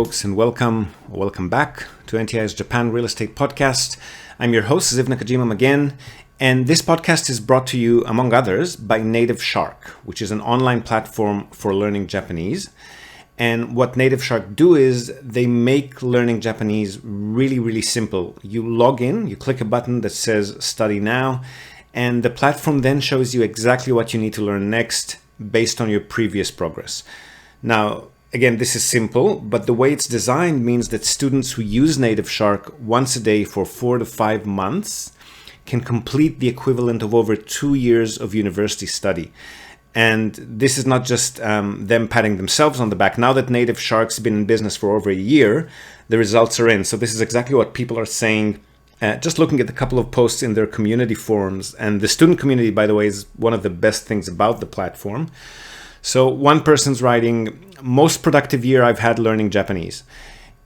folks, and welcome back to NTI's Japan Real Estate Podcast. I'm your host, Ziv Nakajima again, and this podcast is brought to you, among others, by Native Shark, which is an online platform for learning Japanese. And what Native Shark do is they make learning Japanese really, really simple. You log in, you click a button that says Study Now, and the platform then shows you exactly what you need to learn next based on your previous progress. Now, again, this is simple, but the way it's designed means that students who use Native Shark once a day for 4 to 5 months can complete the equivalent of over 2 years of university study. And this is not just them patting themselves on the back. Now that Native Shark's been in business for over a year, the results are in. So this is exactly what people are saying. Just looking at a couple of posts in their community forums. And the student community, by the way, is one of the best things about the platform. So one person's writing, most productive year I've had learning Japanese.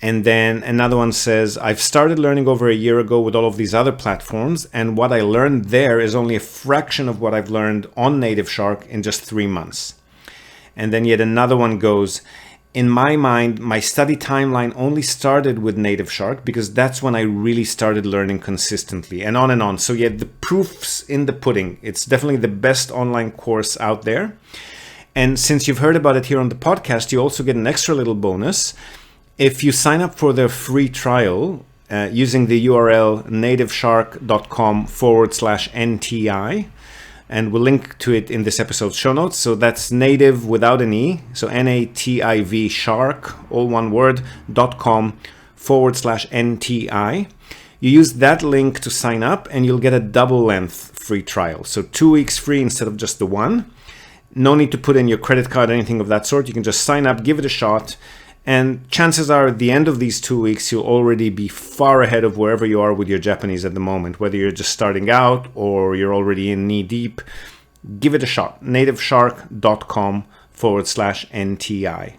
And then another one says, I've started learning over a year ago with all of these other platforms, and what I learned there is only a fraction of what I've learned on Native Shark in just 3 months. And then yet another one goes, in my mind, my study timeline only started with Native Shark because that's when I really started learning consistently, and on and on. So yet the proof's in the pudding. It's definitely the best online course out there. And since you've heard about it here on the podcast, you also get an extra little bonus. If you sign up for their free trial using the URL nativeshark.com/NTI, and we'll link to it in this episode's show notes. So that's native without an E, so NATIV shark, all one word, .com/NTI. You use that link to sign up and you'll get a double length free trial. So 2 weeks free instead of just the one. No need to put in your credit card or anything of that sort. You can just sign up, give it a shot. And chances are at the end of these 2 weeks, you'll already be far ahead of wherever you are with your Japanese at the moment, whether you're just starting out or you're already in knee deep. Give it a shot. nativeshark.com/NTI.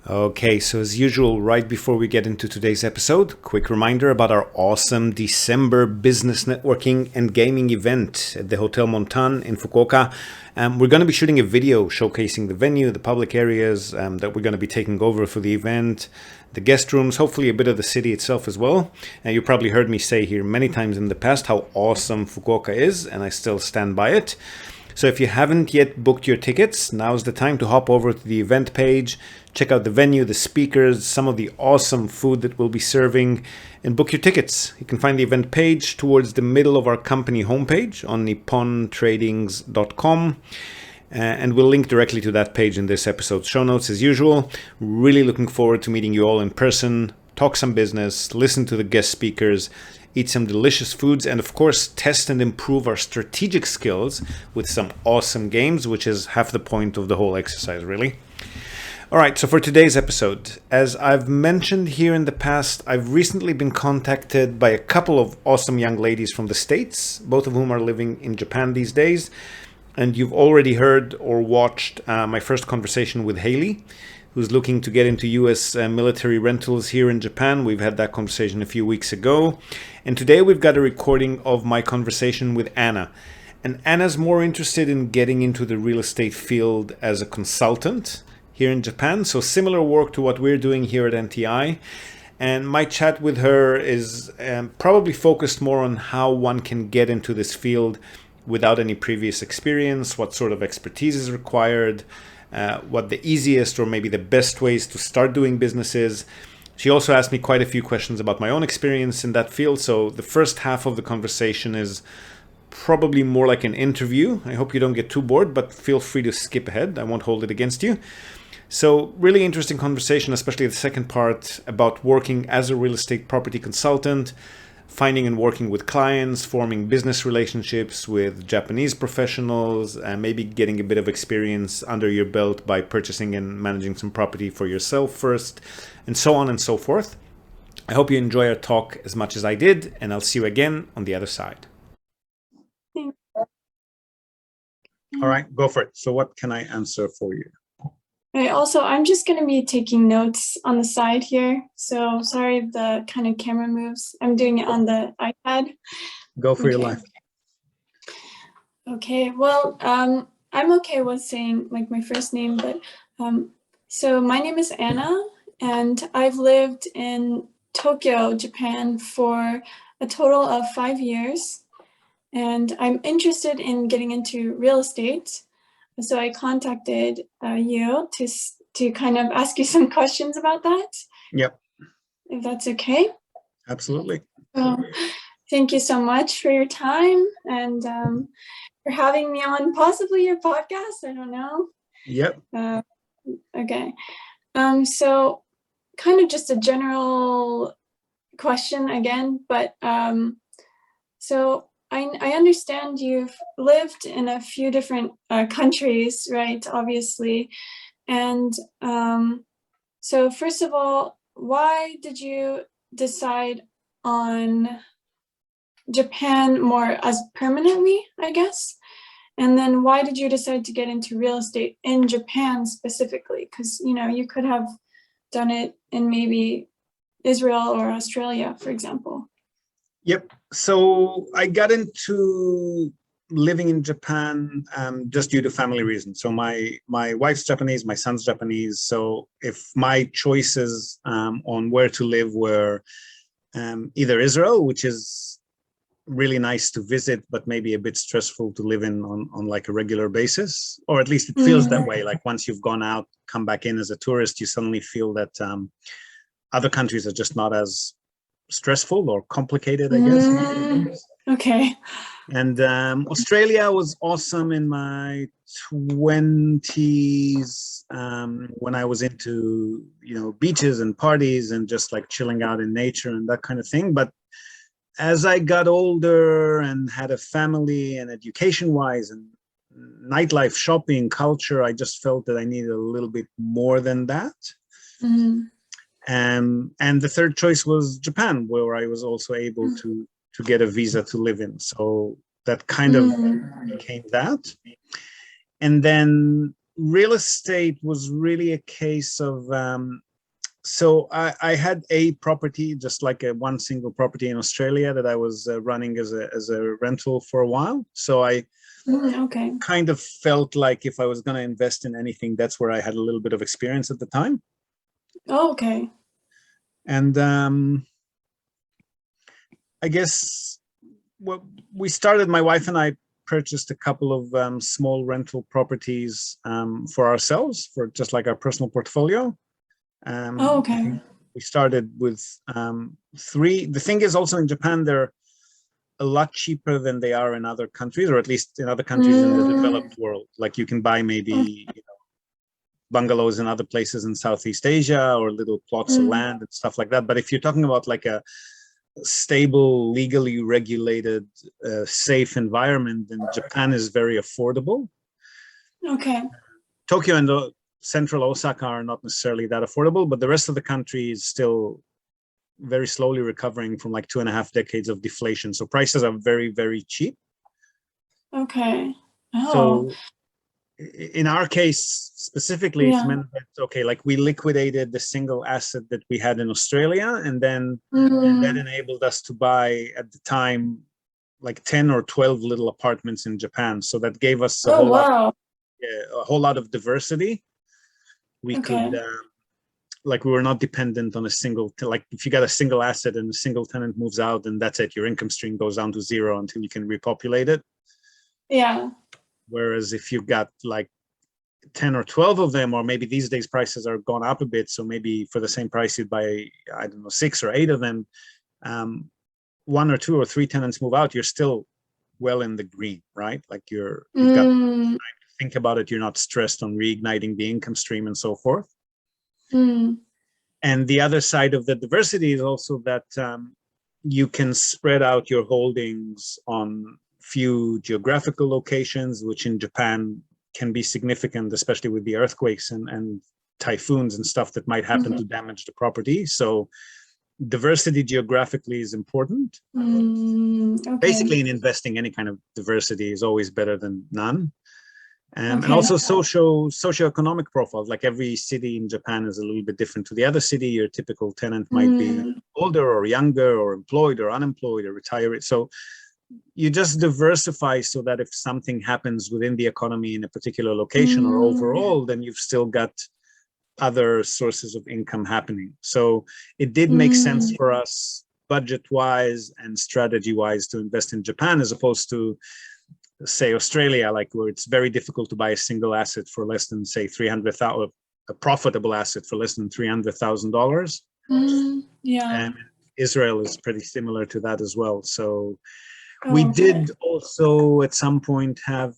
Okay, so as usual, right before we get into today's episode, quick reminder about our awesome December business networking and gaming event at the Hotel Montan in Fukuoka. We're going to be shooting a video showcasing the venue, the public areas that we're going to be taking over for the event, the guest rooms, hopefully a bit of the city itself as well. You probably heard me say here many times in the past how awesome Fukuoka is, and I still stand by it. So if you haven't yet booked your tickets, now's the time to hop over to the event page, check out the venue, the speakers, some of the awesome food that we'll be serving, and book your tickets. You can find the event page towards the middle of our company homepage on nippontradings.com. And we'll link directly to that page in this episode's show notes as usual. Really looking forward to meeting you all in person, talk some business, listen to the guest speakers, eat some delicious foods, and of course, test and improve our strategic skills with some awesome games, which is half the point of the whole exercise, really. All right, so for today's episode, as I've mentioned here in the past, I've recently been contacted by a couple of awesome young ladies from the States, both of whom are living in Japan these days. And you've already heard or watched my first conversation with Haley, who's looking to get into US military rentals here in Japan. We've had that conversation a few weeks ago. And today we've got a recording of my conversation with Anna. And Anna's more interested in getting into the real estate field as a consultant here in Japan. So similar work to what we're doing here at NTI. And my chat with her is probably focused more on how one can get into this field without any previous experience, what sort of expertise is required, what the easiest or maybe the best ways to start doing business is. She also asked me quite a few questions about my own experience in that field. So the first half of the conversation is probably more like an interview. I hope you don't get too bored, but feel free to skip ahead. I won't hold it against you. So really interesting conversation, especially the second part about working as a real estate property consultant, finding and working with clients, forming business relationships with Japanese professionals, and maybe getting a bit of experience under your belt by purchasing and managing some property for yourself first, and so on and so forth. I hope you enjoy our talk as much as I did, and I'll see you again on the other side. All right, go for it. So what can I answer for you? Right, also, I'm just going to be taking notes on the side here. So sorry if the kind of camera moves. I'm doing it on the iPad. Go for your life. Okay, well, I'm okay with saying like my first name, but so my name is Anna, and I've lived in Tokyo, Japan for a total of 5 years. And I'm interested in getting into real estate. So I contacted you to kind of ask you some questions about that, Yep, if that's okay. absolutely. So thank you so much for your time and for having me on possibly your podcast. I don't know. Yep. Okay. So kind of just a general question again, but so I understand you've lived in a few different countries, right? Obviously. And so first of all, why did you decide on Japan more as permanently, I guess? And then why did you decide to get into real estate in Japan specifically? Because, you could have done it in maybe Israel or Australia, for example. Yep. So I got into living in Japan just due to family reasons. So my wife's Japanese, my son's Japanese. So if my choices on where to live were either Israel, which is really nice to visit, but maybe a bit stressful to live in on like a regular basis, or at least it feels that way. Like once you've gone out, come back in as a tourist, you suddenly feel that other countries are just not as stressful or complicated, I guess. Okay. And Australia was awesome in my 20s when I was into, beaches and parties and just like chilling out in nature and that kind of thing. But as I got older and had a family and education-wise and nightlife, shopping, culture, I just felt that I needed a little bit more than that. And the third choice was Japan, where I was also able to get a visa to live in. So that kind of became that. And then real estate was really a case of, so I had a property, just like one single property in Australia that I was running as a rental for a while. So I kind of felt like if I was going to invest in anything, that's where I had a little bit of experience at the time. Oh, okay. And I guess we started, my wife and I purchased a couple of small rental properties for ourselves, for just like our personal portfolio. Okay. We started with 3. The thing is also in Japan, they're a lot cheaper than they are in other countries, or at least in other countries in the developed world. Like you can buy maybe bungalows in other places in Southeast Asia or little plots of land and stuff like that. But if you're talking about like a stable, legally regulated, safe environment, then Japan is very affordable. Okay. Tokyo and central Osaka are not necessarily that affordable, but the rest of the country is still very slowly recovering from like 2.5 decades of deflation. So prices are very, very cheap. Okay. Oh. So in our case specifically, it's meant that, okay, like we liquidated the single asset that we had in Australia, and then that enabled us to buy at the time like 10 or 12 little apartments in Japan. So that gave us a whole lot of diversity. We could like we were not dependent on a single, like if you got a single asset and a single tenant moves out, then that's it. Your income stream goes down to zero until you can repopulate it. Yeah. Whereas if you've got like 10 or 12 of them, or maybe these days prices are gone up a bit, so maybe for the same price you'd buy, I don't know, 6 or 8 of them, 1 or 2 or 3 tenants move out, you're still well in the green, right? Like you've got time to think about it, you're not stressed on reigniting the income stream and so forth. And the other side of the diversity is also that you can spread out your holdings on few geographical locations, which in Japan can be significant, especially with the earthquakes and typhoons and stuff that might happen to damage the property. So diversity geographically is important. Basically, in investing, any kind of diversity is always better than none. And also socioeconomic profiles, like every city in Japan is a little bit different to the other city. Your typical tenant might be older or younger or employed or unemployed or retiree. So you just diversify so that if something happens within the economy in a particular location or overall, then you've still got other sources of income happening. So it did make sense for us budget-wise and strategy-wise to invest in Japan as opposed to, say, Australia, like where it's very difficult to buy a single asset for less than, say, 300,000, a profitable asset for less than $300,000. Yeah. And Israel is pretty similar to that as well. So we did also at some point have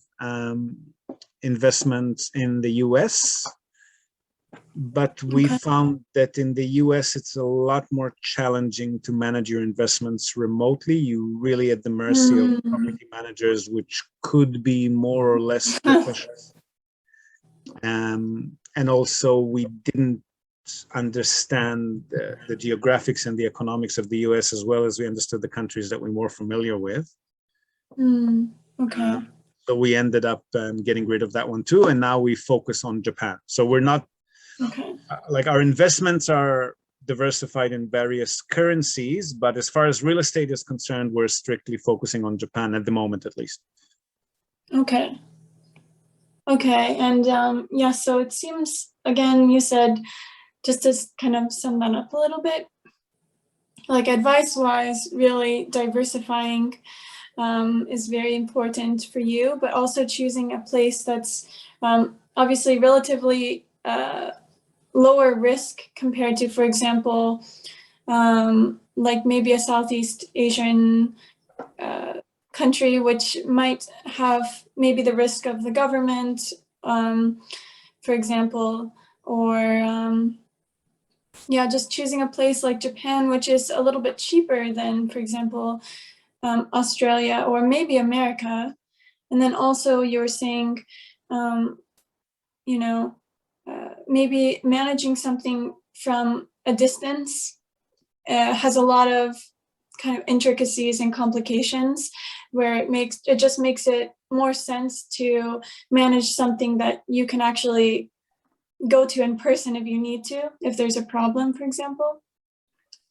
investments in the US, but we found that in the US, it's a lot more challenging to manage your investments remotely. You really at the mercy of property managers, which could be more or less professional. And also we didn't understand the geographics and the economics of the US as well as we understood the countries that we're more familiar with. So we ended up getting rid of that one too. And now we focus on Japan. So we're not, like our investments are diversified in various currencies, but as far as real estate is concerned, we're strictly focusing on Japan at the moment, at least. Okay. And yeah, so it seems, again, you said, just to kind of sum that up a little bit, like advice-wise, really diversifying is very important for you, but also choosing a place that's obviously relatively lower risk compared to, for example, like maybe a Southeast Asian country, which might have maybe the risk of the government, for example, or yeah, just choosing a place like Japan, which is a little bit cheaper than, for example, Australia or maybe America. And then also you were saying, you know, maybe managing something from a distance has a lot of kind of intricacies and complications, where it just makes it more sense to manage something that you can actually go to in person if you need to, if there's a problem, for example.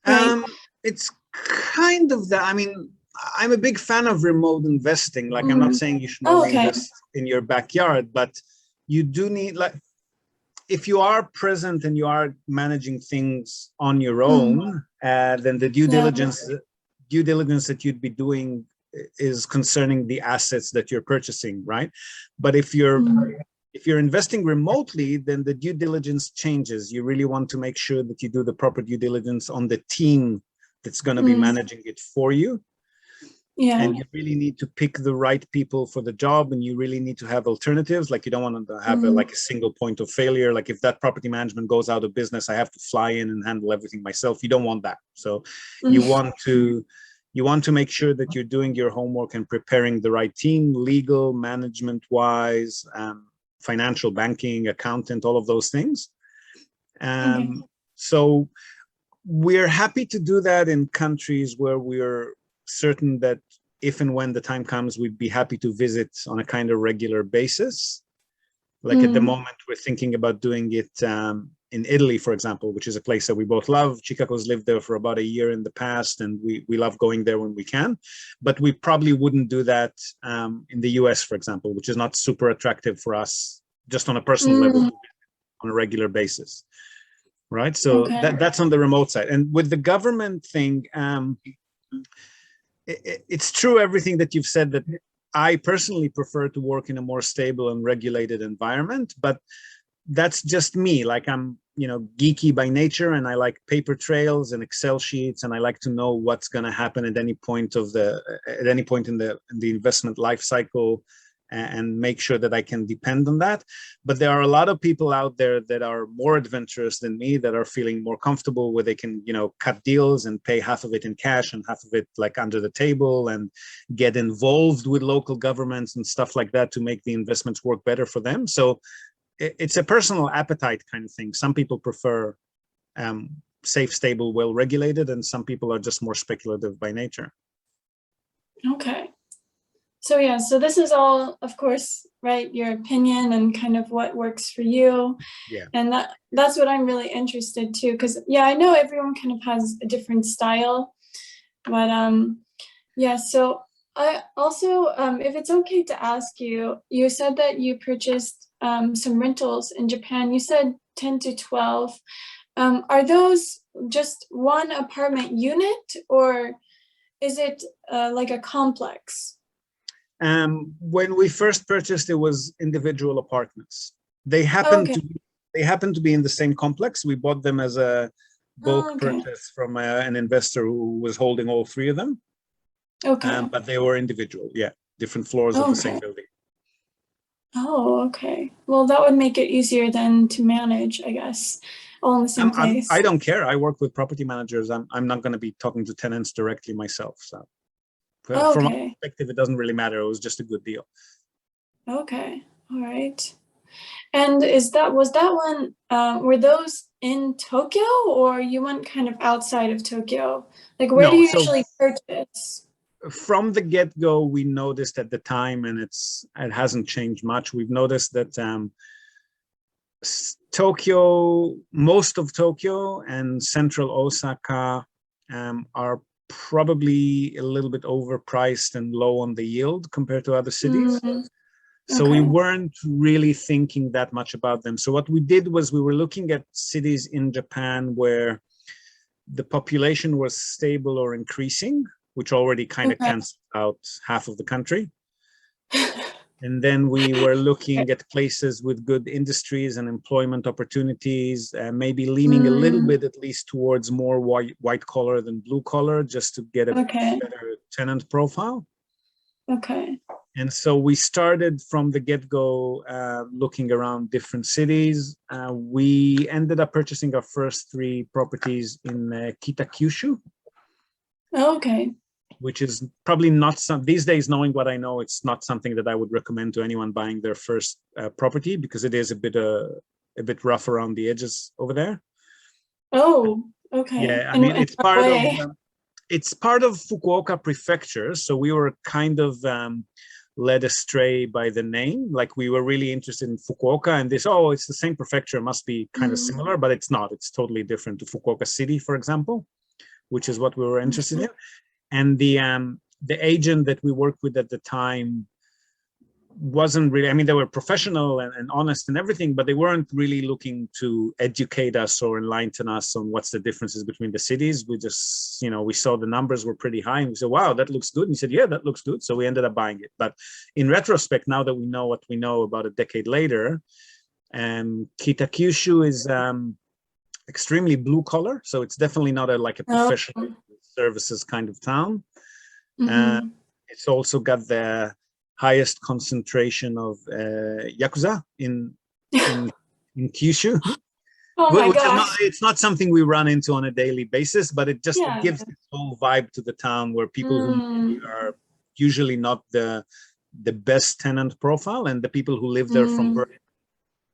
Right? It's kind of that. I mean, I'm a big fan of remote investing. Like, I'm not saying you should only invest in your backyard, but you do need, like, if you are present and you are managing things on your own, then the due diligence that you'd be doing is concerning the assets that you're purchasing, right? But if you're investing remotely, then the due diligence changes. You really want to make sure that you do the proper due diligence on the team that's going to be managing it for you. And you really need to pick the right people for the job, and you really need to have alternatives. Like, you don't want to have like a single point of failure. Like, if that property management goes out of business, I have to fly in and handle everything myself. You don't want that. So you want to make sure that you're doing your homework and preparing the right team, legal, management wise, financial, banking, accountant, all of those things. So we're happy to do that in countries where we're certain that if and when the time comes, we'd be happy to visit on a kind of regular basis. Like at the moment, we're thinking about doing it in Italy, for example, which is a place that we both love. Chicago's lived there for about a year in the past, and we love going there when we can. But we probably wouldn't do that in the US, for example, which is not super attractive for us, just on a personal level, on a regular basis. Right. So that's on the remote side. And with the government thing, it's true everything that you've said, that I personally prefer to work in a more stable and regulated environment, but that's just me. Like, I'm, geeky by nature, and I like paper trails and Excel sheets, and I like to know what's going to happen at any point in the investment life cycle, and make sure that I can depend on that. But there are a lot of people out there that are more adventurous than me, that are feeling more comfortable where they can, cut deals and pay half of it in cash and half of it like under the table, and get involved with local governments and stuff like that to make the investments work better for them. So it's a personal appetite kind of thing. Some people prefer safe, stable, well-regulated, and some people are just more speculative by nature. Okay. So yeah, so this is all, of course, right, your opinion and kind of what works for you. Yeah. And that's what I'm really interested too, because I know everyone kind of has a different style, but yeah. So I also, if it's okay to ask you, you said that you purchased some rentals in Japan. You said 10 to 12. Are those just one apartment unit, or is it like a complex? When we first purchased, it was individual apartments. They happened to be in the same complex. We bought them as a bulk purchase from an investor who was holding all three of them. Okay. But they were individual, different floors of the same building. Oh, okay. Well, that would make it easier then to manage, I guess, all in the same place. I don't care. I work with property managers. I'm not going to be talking to tenants directly myself. So from my perspective, it doesn't really matter. It was just a good deal. Okay. All right. And was that one, were those in Tokyo, or you went kind of outside of Tokyo? Like, where do you usually purchase? From the get-go, we noticed at the time, and it hasn't changed much. We've noticed that Tokyo, most of Tokyo and central Osaka are probably a little bit overpriced and low on the yield compared to other cities. So we weren't really thinking that much about them. So what we did was we were looking at cities in Japan where the population was stable or increasing, which already kind of cancels out half of the country. And then we were looking at places with good industries and employment opportunities, maybe leaning a little bit at least towards more white collar than blue collar, just to get a better tenant profile. Okay. And so we started from the get-go looking around different cities. We ended up purchasing our first 3 properties in Kyushu. Okay. Which is probably not these days, knowing what I know, it's not something that I would recommend to anyone buying their first property, because it is a bit rough around the edges over there. Oh, okay. Yeah, I mean, it's part of Fukuoka prefecture. So we were kind of led astray by the name. Like, we were really interested in Fukuoka, and it's the same prefecture, must be kind of similar, but it's not. It's totally different to Fukuoka City, for example, which is what we were interested in. And the agent that we worked with at the time wasn't really, I mean, they were professional and honest and everything, but they weren't really looking to educate us or enlighten us on what's the differences between the cities. We just, we saw the numbers were pretty high, and we said, wow, that looks good. And he said, yeah, that looks good. So we ended up buying it. But in retrospect, now that we know what we know about a decade later, Kitakyushu is extremely blue collar. So it's definitely not a professional services kind of town. It's also got the highest concentration of Yakuza in Kyushu. Oh my gosh. It's not something we run into on a daily basis, but it just gives this whole vibe to the town where people who are usually not the best tenant profile, and the people who live there from birth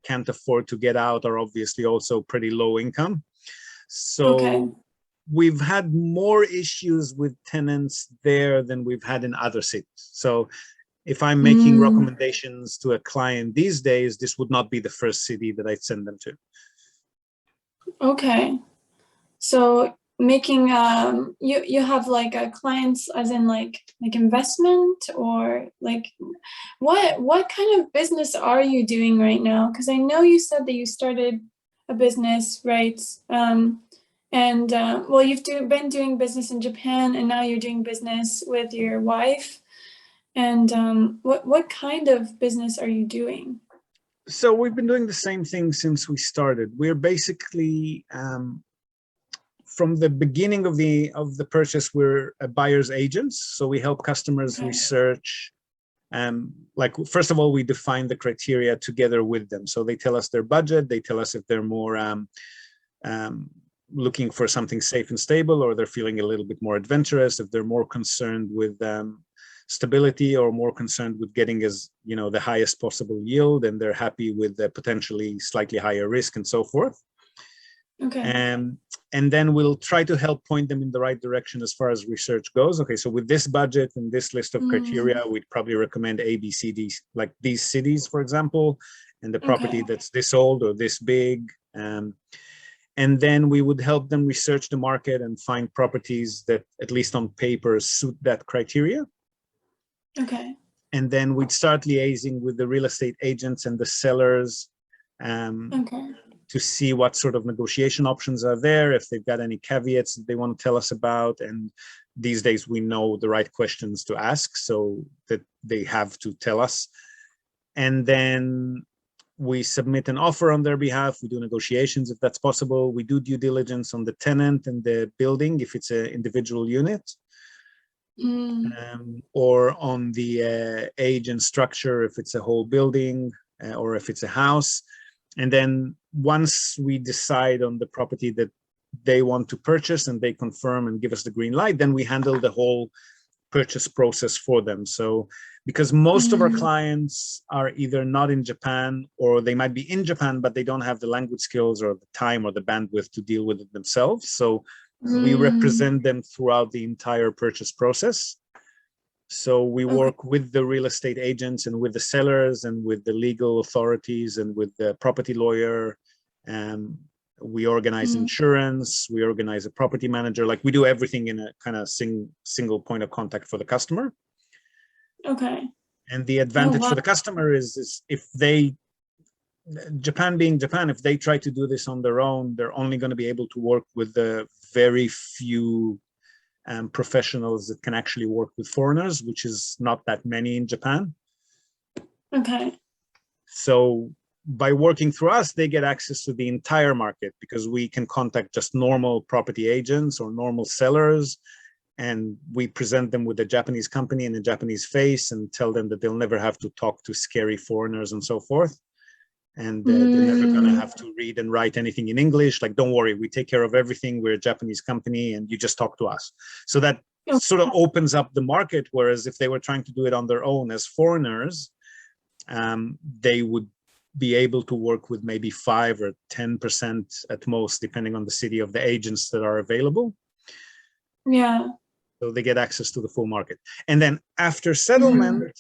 can't afford to get out are obviously also pretty low income. So we've had more issues with tenants there than we've had in other cities. So if I'm making recommendations to a client these days, this would not be the first city that I'd send them to. Okay. So making you have clients as in like investment, or like what kind of business are you doing right now? Because I know you said that you started a business, right? Well, you've been doing business in Japan, and now you're doing business with your wife. And what kind of business are you doing? So we've been doing the same thing since we started. We're basically from the beginning of the purchase, we're a buyer's agents. So we help customers research. First of all, we define the criteria together with them. So they tell us their budget. They tell us if they're more looking for something safe and stable, or they're feeling a little bit more adventurous, if they're more concerned with stability, or more concerned with getting the highest possible yield, and they're happy with the potentially slightly higher risk, and so forth. Okay. And then we'll try to help point them in the right direction as far as research goes. Okay, so with this budget and this list of criteria, we'd probably recommend A, B, C, D, like these cities, for example, and the property that's this old or this big. And then we would help them research the market and find properties that, at least on paper, suit that criteria. Okay. And then we'd start liaising with the real estate agents and the sellers to see what sort of negotiation options are there, if they've got any caveats that they want to tell us about. And these days we know the right questions to ask so that they have to tell us. And then we submit an offer on their behalf. We do negotiations if that's possible. We do due diligence on the tenant and the building if it's an individual unit, or on the age and structure if it's a whole building, or if it's a house. And then once we decide on the property that they want to purchase and they confirm and give us the green light, then we handle the whole purchase process for them. So because most of our clients are either not in Japan, or they might be in Japan, but they don't have the language skills or the time or the bandwidth to deal with it themselves. So we represent them throughout the entire purchase process. So we work with the real estate agents and with the sellers and with the legal authorities and with the property lawyer. We organize insurance, we organize a property manager, like we do everything in a kind of single point of contact for the customer. Okay. And the advantage for the customer is if they, Japan being Japan, if they try to do this on their own, they're only going to be able to work with the very few professionals that can actually work with foreigners, which is not that many in Japan. Okay. So by working through us, they get access to the entire market because we can contact just normal property agents or normal sellers, and we present them with a Japanese company and a Japanese face and tell them that they'll never have to talk to scary foreigners and so forth. And they're never going to have to read and write anything in English. Like, don't worry, we take care of everything. We're a Japanese company and you just talk to us. So that sort of opens up the market. Whereas if they were trying to do it on their own as foreigners, they would be able to work with maybe 5 or 10% at most, depending on the city, of the agents that are available. Yeah. So they get access to the full market. And then after settlement,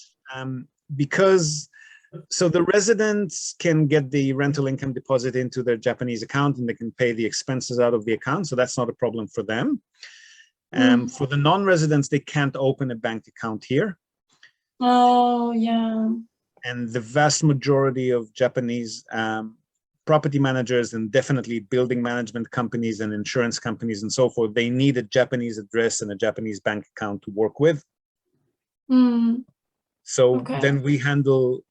so the residents can get the rental income deposit into their Japanese account and they can pay the expenses out of the account. So that's not a problem for them. For the non-residents, they can't open a bank account here. Oh, yeah. And the vast majority of Japanese property managers and definitely building management companies and insurance companies and so forth, they need a Japanese address and a Japanese bank account to work with. So then we handle,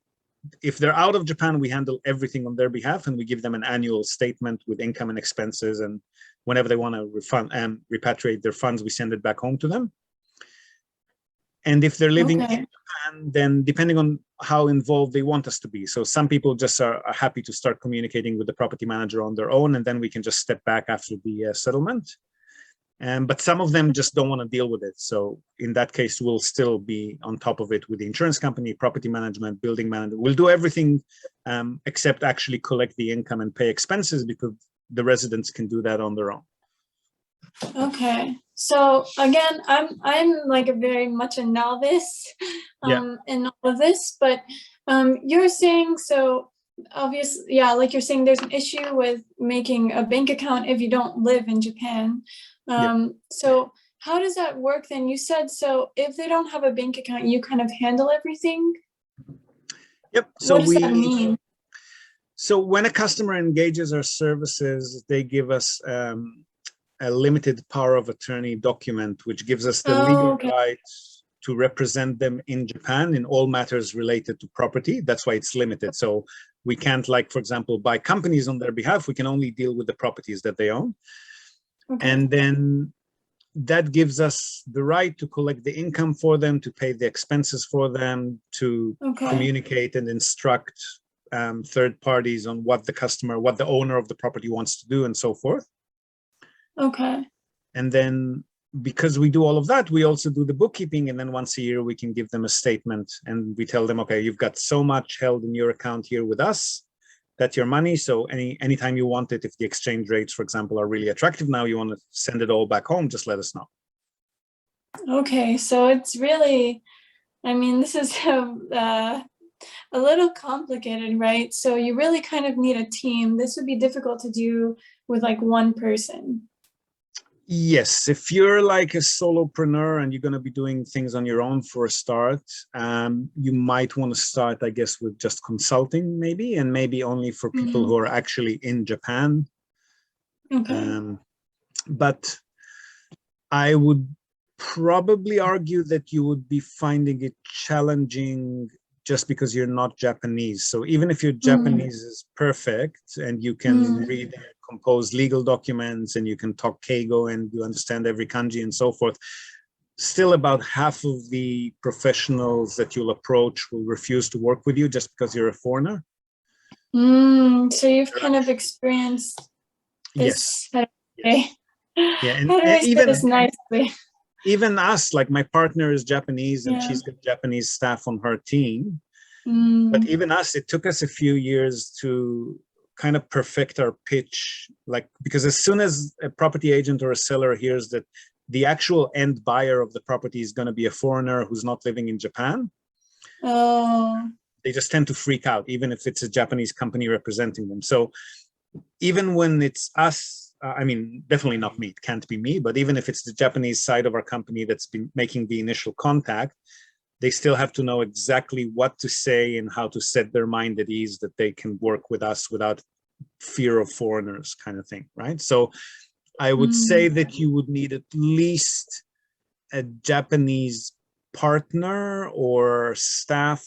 if they're out of Japan, we handle everything on their behalf and we give them an annual statement with income and expenses. And whenever they want to refund and repatriate their funds, we send it back home to them. And if they're living in Japan, then depending on how involved they want us to be. So some people just are happy to start communicating with the property manager on their own, and then we can just step back after the settlement. But some of them just don't want to deal with it. So in that case, we'll still be on top of it with the insurance company, property management, building management. We'll do everything except actually collect the income and pay expenses, because the residents can do that on their own. Okay. So again, I'm like a very much a novice in all of this, but you're saying, so obviously, yeah, like you're saying, there's an issue with making a bank account if you don't live in Japan. So how does that work then? You said, so if they don't have a bank account, you kind of handle everything? Yep. So what does that mean? So when a customer engages our services, they give us a limited power of attorney document, which gives us the legal right to represent them in Japan in all matters related to property. That's why it's limited. So we can't, like, for example, buy companies on their behalf. We can only deal with the properties that they own. And then that gives us the right to collect the income for them, to pay the expenses for them, to communicate and instruct third parties on what the owner of the property wants to do and so forth. And then because we do all of that, we also do the bookkeeping. And then once a year, we can give them a statement and we tell them, okay, you've got so much held in your account here with us. That's your money. So anytime you want it, if the exchange rates, for example, are really attractive now, you want to send it all back home, just let us know. Okay, so it's really, I mean, this is a little complicated, right? So you really kind of need a team. This would be difficult to do with like one person. Yes, if you're like a solopreneur and you're going to be doing things on your own for a start, you might want to start, I guess, with just consulting maybe, and maybe only for people who are actually in Japan. Okay. But I would probably argue that you would be finding it challenging just because you're not Japanese. So even if your Japanese is perfect and you can read and compose legal documents and you can talk Keigo and you understand every kanji and so forth, still about half of the professionals that you'll approach will refuse to work with you just because you're a foreigner. So you've kind of experienced Yes. this. Yes. Yeah, and how do I say this nicely? Even us, like my partner is Japanese and she's got Japanese staff on her team. But even us, it took us a few years to kind of perfect our pitch. Like, because as soon as a property agent or a seller hears that the actual end buyer of the property is going to be a foreigner who's not living in Japan, they just tend to freak out, even if it's a Japanese company representing them. So even when it's us, I mean, definitely not me, it can't be me, but even if it's the Japanese side of our company that's been making the initial contact, they still have to know exactly what to say and how to set their mind at ease that they can work with us without fear of foreigners, kind of thing, right? So I would say that you would need at least a Japanese partner or staff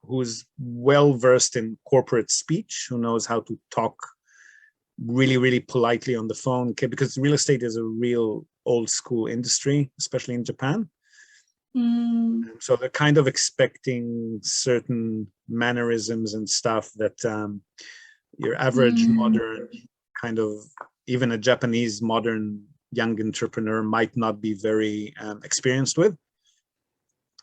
who's well versed in corporate speech, who knows how to talk really, really politely on the phone, because real estate is a real old school industry, especially in Japan. So they're kind of expecting certain mannerisms and stuff that your average modern kind of, even a Japanese modern young entrepreneur might not be very experienced with.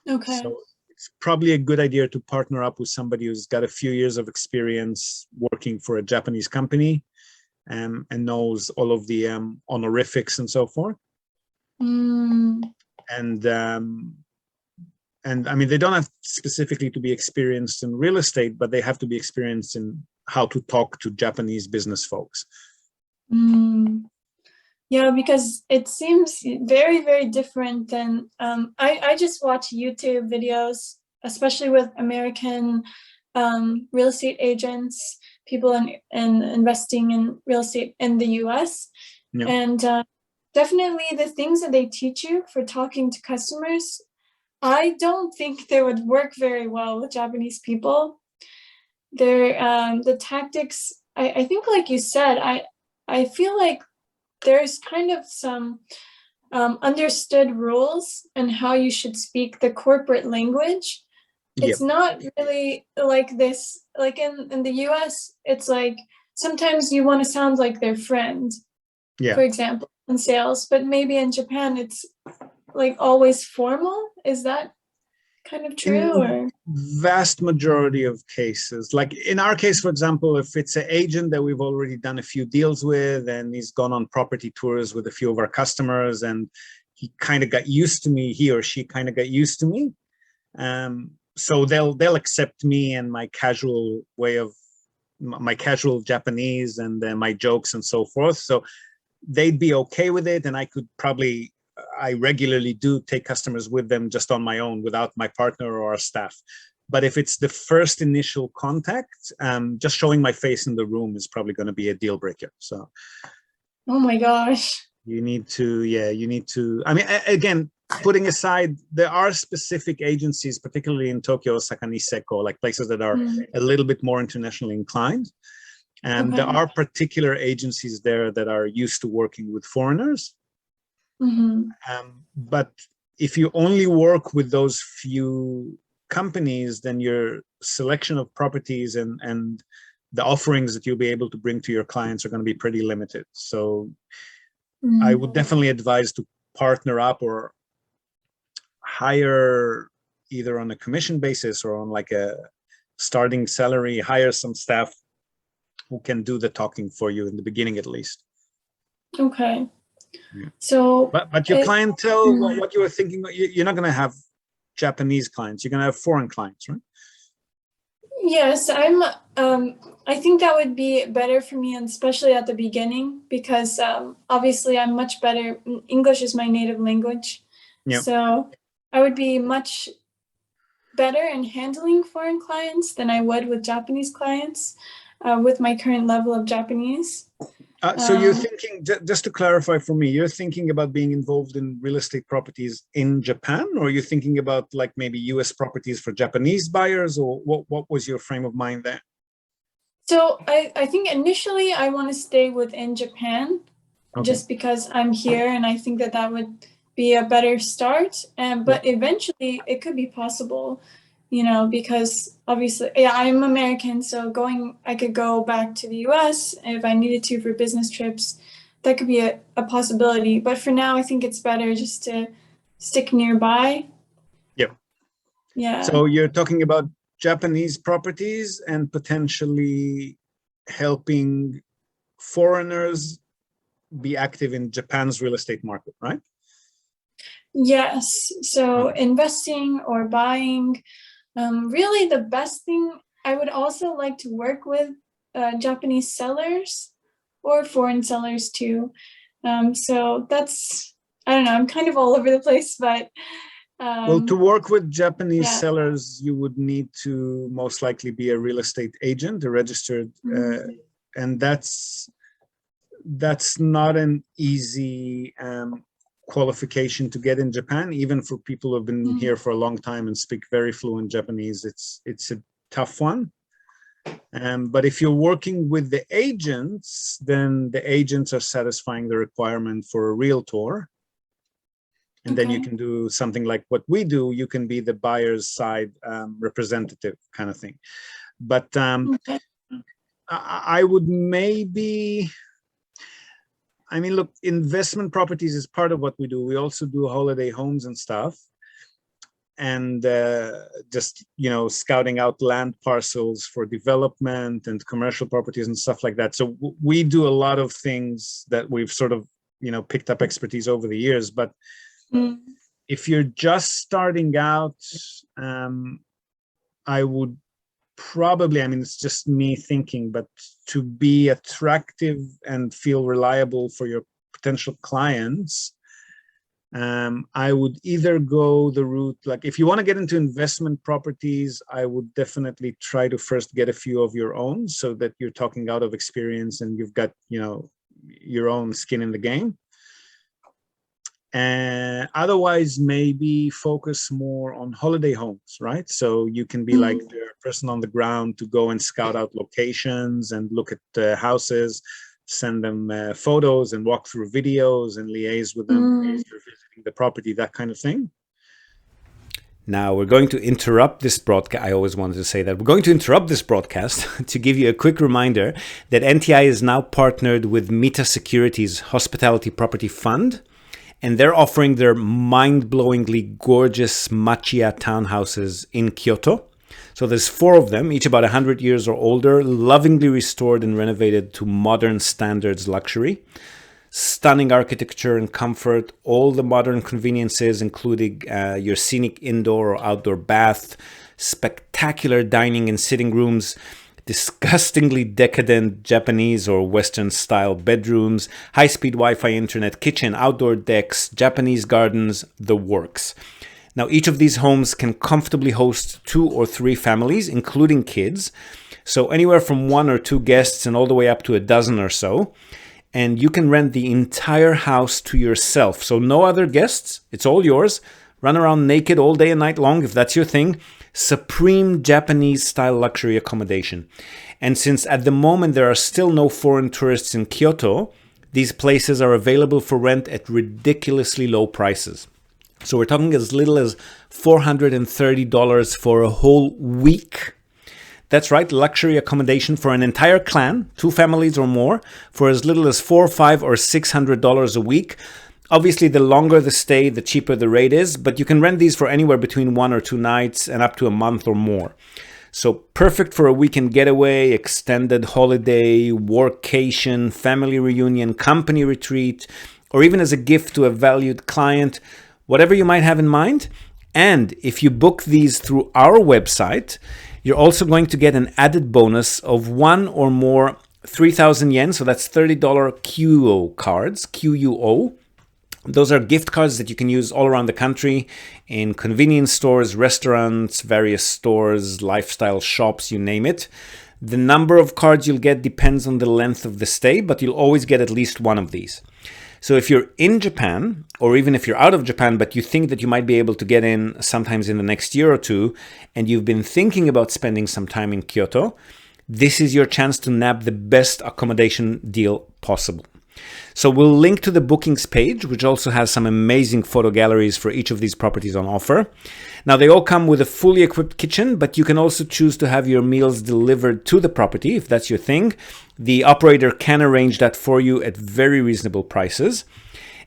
Okay. So it's probably a good idea to partner up with somebody who's got a few years of experience working for a Japanese company and knows all of the honorifics and so forth. And I mean, they don't have specifically to be experienced in real estate, but they have to be experienced in how to talk to Japanese business folks. Yeah, because it seems very, very different than, I just watch YouTube videos, especially with American real estate agents, people in investing in real estate in the US. Yeah. And definitely the things that they teach you for talking to customers, I don't think they would work very well with Japanese people. They're the tactics, I think, like you said, I feel like there's kind of some understood rules and how you should speak the corporate language. It's not really like this, like in the US, it's like sometimes you want to sound like their friend, for example, in sales, but maybe in Japan, it's like always formal. Is that kind of true? Or vast majority of cases, like in our case, for example, if it's an agent that we've already done a few deals with and he's gone on property tours with a few of our customers and he kind of got used to me, he or she kind of got used to me, so they'll accept me and my casual way of my casual Japanese and my jokes and so forth, so they'd be okay with it. And I regularly do take customers with them just on my own without my partner or our staff. But if it's the first initial contact, just showing my face in the room is probably going to be a deal breaker. So, oh my gosh, you need to, I mean, again, putting aside, there are specific agencies, particularly in Tokyo, Osaka, Niseko, like places that are a little bit more internationally inclined. And there are particular agencies there that are used to working with foreigners. But if you only work with those few companies, then your selection of properties and the offerings that you'll be able to bring to your clients are going to be pretty limited. So I would definitely advise to partner up or hire, either on a commission basis or on like a starting salary, hire some staff who can do the talking for you in the beginning, at least. Okay. So, but your clientele, what you were thinking, you're not going to have Japanese clients. You're going to have foreign clients, right? Yes, I think that would be better for me, and especially at the beginning, because obviously I'm much better. English is my native language, Yeah. so I would be much better in handling foreign clients than I would with Japanese clients, with my current level of Japanese. So you're thinking, just to clarify for me, you're thinking about being involved in real estate properties in Japan, or you're thinking about like maybe US properties for Japanese buyers, or what was your frame of mind there? So I think initially I want to stay within Japan, Okay. just because I'm here, and I think that would be a better start. But eventually it could be possible, because obviously, yeah, I'm American, so I could go back to the US if I needed to for business trips. That could be a possibility. But for now, I think it's better just to stick nearby. Yep. Yeah. So you're talking about Japanese properties and potentially helping foreigners be active in Japan's real estate market, right? Yes. So investing or buying, really the best thing, I would also like to work with Japanese sellers or foreign sellers too. So that's, I don't know, I'm kind of all over the place, but well, to work with Japanese yeah. sellers, you would need to most likely be a real estate agent, a registered, and that's not an easy qualification to get in Japan, even for people who have been here for a long time and speak very fluent Japanese. It's a tough one. But if you're working with the agents, then the agents are satisfying the requirement for a realtor. And then you can do something like what we do. You can be the buyer's side representative kind of thing. But I would maybe, I mean, look, investment properties is part of what we do. We also do holiday homes and stuff. And just, scouting out land parcels for development and commercial properties and stuff like that. So we do a lot of things that we've sort of, picked up expertise over the years. But if you're just starting out, I would probably, it's just me thinking, but to be attractive and feel reliable for your potential clients, I would either go the route, like if you want to get into investment properties, I would definitely try to first get a few of your own so that you're talking out of experience and you've got, your own skin in the game. And otherwise, maybe focus more on holiday homes, right? So you can be like the person on the ground to go and scout out locations and look at houses, send them photos and walk through videos and liaise with them as you're visiting the property, that kind of thing. Now we're going to interrupt this broadcast. I always wanted to say that. We're going to interrupt this broadcast to give you a quick reminder that NTI is now partnered with Mita Securities Hospitality Property Fund. And they're offering their mind-blowingly gorgeous Machiya townhouses in Kyoto. So there's 4 of them, each about 100 years or older, lovingly restored and renovated to modern standards luxury. Stunning architecture and comfort, all the modern conveniences, including your scenic indoor or outdoor bath, spectacular dining and sitting rooms, disgustingly decadent Japanese or Western style bedrooms, high-speed Wi-Fi internet, kitchen, outdoor decks, Japanese gardens, the works. Now, each of these homes can comfortably host 2 or 3 families, including kids. So anywhere from 1 or 2 guests and all the way up to a dozen or so. And you can rent the entire house to yourself. So no other guests. It's all yours. Run around naked all day and night long if that's your thing. Supreme Japanese style luxury accommodation. And since at the moment there are still no foreign tourists in Kyoto, these places are available for rent at ridiculously low prices. So we're talking as little as $430 for a whole week. That's right, luxury accommodation for an entire clan, 2 families or more, for as little as $400, $500, or $600 a week. Obviously, the longer the stay, the cheaper the rate is, but you can rent these for anywhere between 1 or 2 nights and up to a month or more. So perfect for a weekend getaway, extended holiday, workation, family reunion, company retreat, or even as a gift to a valued client. Whatever you might have in mind, And if you book these through our website, you're also going to get an added bonus of one or more 3,000 yen, so that's $30 QO cards, QUO. Those are gift cards that you can use all around the country in convenience stores, restaurants, various stores, lifestyle shops, you name it. The number of cards you'll get depends on the length of the stay, but you'll always get at least one of these. So if you're in Japan, or even if you're out of Japan, but you think that you might be able to get in sometimes in the next year or two, and you've been thinking about spending some time in Kyoto, this is your chance to nab the best accommodation deal possible. So we'll link to the bookings page, which also has some amazing photo galleries for each of these properties on offer. Now, they all come with a fully equipped kitchen, but you can also choose to have your meals delivered to the property if that's your thing. The operator can arrange that for you at very reasonable prices.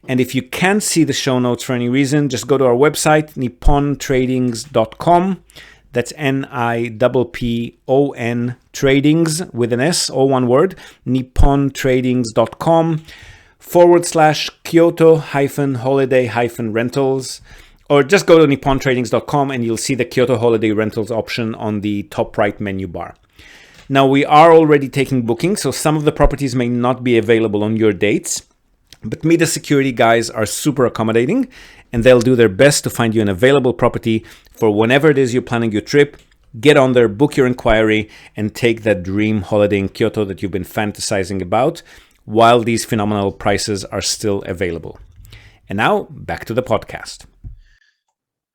And if you can't see the show notes for any reason, just go to our website, nippontradings.com. That's NIPPON Tradings with an S, all one word, nippontradings.com/Kyoto-holiday-rentals. Or just go to nippontradings.com and you'll see the Kyoto Holiday Rentals option on the top right menu bar. Now, we are already taking bookings, so some of the properties may not be available on your dates, but Mida security guys are super accommodating and they'll do their best to find you an available property for whenever it is you're planning your trip. Get on there, book your inquiry, and take that dream holiday in Kyoto that you've been fantasizing about while these phenomenal prices are still available. And now, back to the podcast.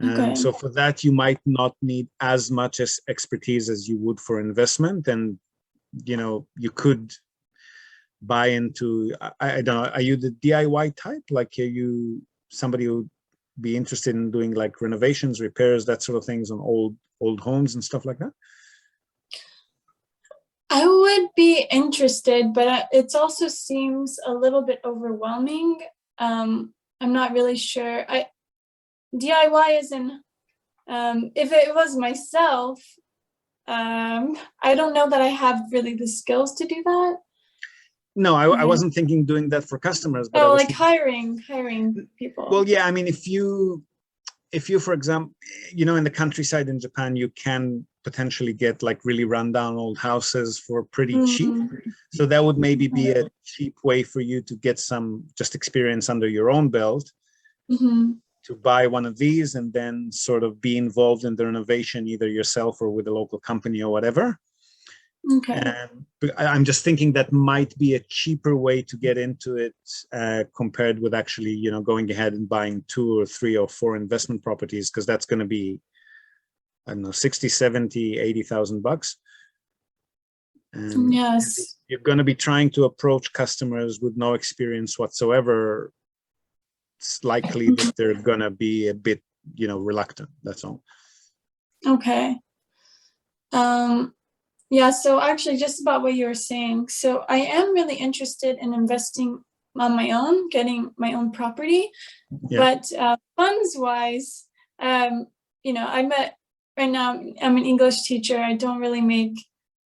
Okay. So for that, you might not need as much as expertise as you would for investment. And, you know, you could buy into, I don't know, are you the DIY type? Like, are you somebody who would be interested in doing like renovations, repairs, that sort of things on old homes and stuff like that? I would be interested, but it also seems a little bit overwhelming. I'm not really sure. DIY is in, if it was myself, I don't know that I have really the skills to do that. No, I wasn't thinking doing that for customers. But like hiring people. Well, yeah, I mean, if you, for example, you know, in the countryside in Japan, you can potentially get like really rundown old houses for pretty cheap. So that would maybe be a cheap way for you to get some just experience under your own belt. To buy one of these and then sort of be involved in the renovation, either yourself or with a local company or whatever. Okay. And I'm just thinking that might be a cheaper way to get into it compared with actually, you know, going ahead and buying 2 or 3 or 4 investment properties, because that's going to be, I don't know, 60, 70, 80,000 bucks. And yes. You're going to be trying to approach customers with no experience whatsoever. It's likely that they're going to be a bit, you know, reluctant. That's all. Okay. Yeah, so actually just about what you were saying. So I am really interested in investing on my own, getting my own property. Yeah. But funds wise, you know, right now I'm an English teacher. I don't really make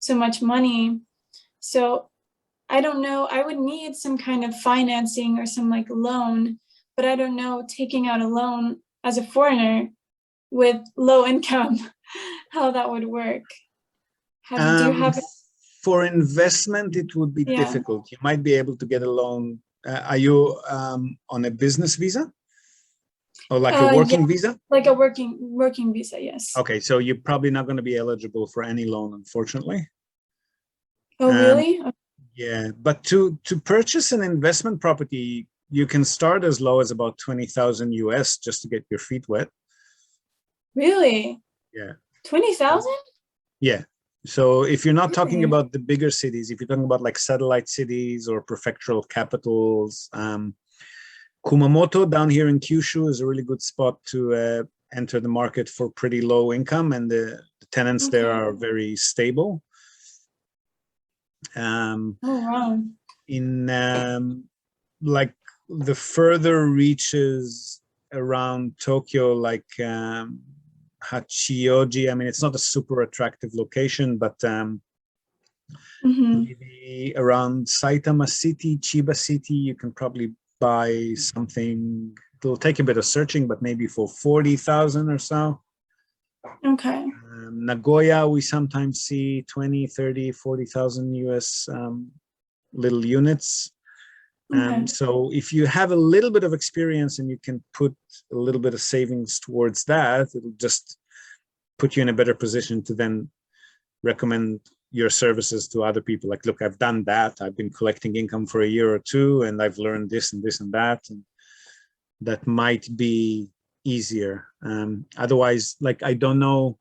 so much money. So I don't know, I would need some kind of financing or some like loan, but I don't know, taking out a loan as a foreigner with low income, how that would work. Do you have for investment, it would be difficult. You might be able to get a loan. Are you on a business visa or like a working visa? Like a working visa, yes. Okay, so you're probably not going to be eligible for any loan, unfortunately. Oh, really? Yeah, but to purchase an investment property, you can start as low as about 20,000 US just to get your feet wet. Really? Yeah. 20,000? Yeah. So if you're not talking about the bigger cities, if you're talking about like satellite cities or prefectural capitals, Kumamoto down here in Kyushu is a really good spot to enter the market for pretty low income, and the tenants there are very stable. Oh, wow. In like the further reaches around Tokyo, like Hachioji, I mean, it's not a super attractive location, but maybe around Saitama City, Chiba City, you can probably buy something it'll take a bit of searching, but maybe for 40,000 or so. Okay. Nagoya, we sometimes see 20, 30, 40,000 US little units. Okay. So if you have a little bit of experience and you can put a little bit of savings towards that, it'll just put you in a better position to then recommend your services to other people. Like, look, I've done that. I've been collecting income for a year or two, and I've learned this and this and that. And that might be easier. Otherwise, like, I don't know,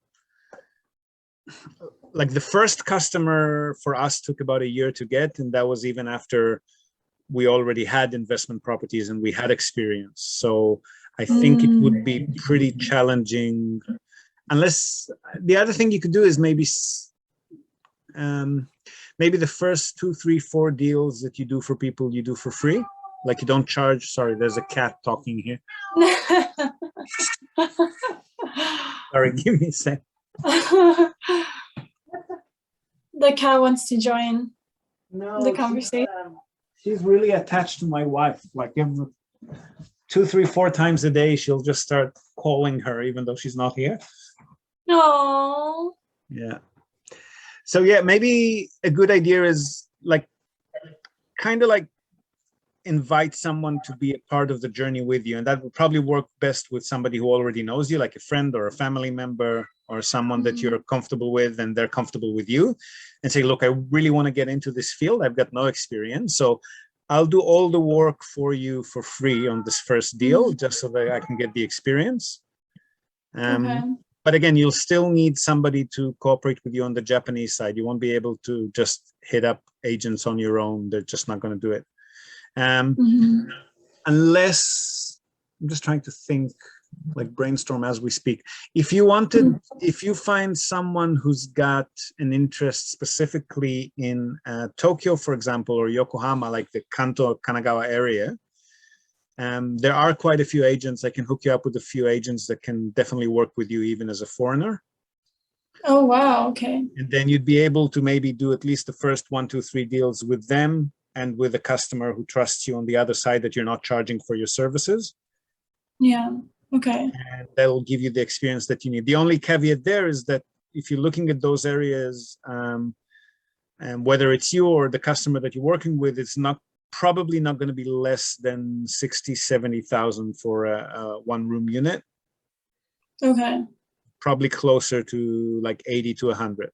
like the first customer for us took about a year to get, and that was even after we already had investment properties and we had experience. So I think it would be pretty challenging, unless the other thing you could do is maybe the first 2, 3, 4 deals that you do for people, you do for free. Like, you don't charge. Sorry, there's a cat talking here. Sorry, give me a sec. The cat wants to join the conversation. She's really attached to my wife. Like, every 2, 3, 4 times a day, she'll just start calling her, even though she's not here. No. Yeah. So yeah, maybe a good idea is like, kind of like, invite someone to be a part of the journey with you, and that would probably work best with somebody who already knows you, like a friend or a family member or someone that you're comfortable with and they're comfortable with you, and say, look, I really want to get into this field. I've got no experience, so I'll do all the work for you for free on this first deal, just so that I can get the experience. But again, you'll still need somebody to cooperate with you on the Japanese side. You won't be able to just hit up agents on your own. They're just not going to do it. Unless, I'm just trying to think, like, brainstorm as we speak. If you find someone who's got an interest specifically in Tokyo, for example, or Yokohama, like the Kanto, Kanagawa area, there are quite a few agents. I can hook you up with a few agents that can definitely work with you even as a foreigner. Oh, wow. Okay. And then you'd be able to maybe do at least the first 1, 2, 3 deals with them, and with a customer who trusts you on the other side, that you're not charging for your services. Yeah. Okay. And that'll give you the experience that you need. The only caveat there is that if you're looking at those areas, and whether it's you or the customer that you're working with, it's probably not going to be less than 60, 70,000 for a 1-room unit. Okay. Probably closer to like 80 to 100.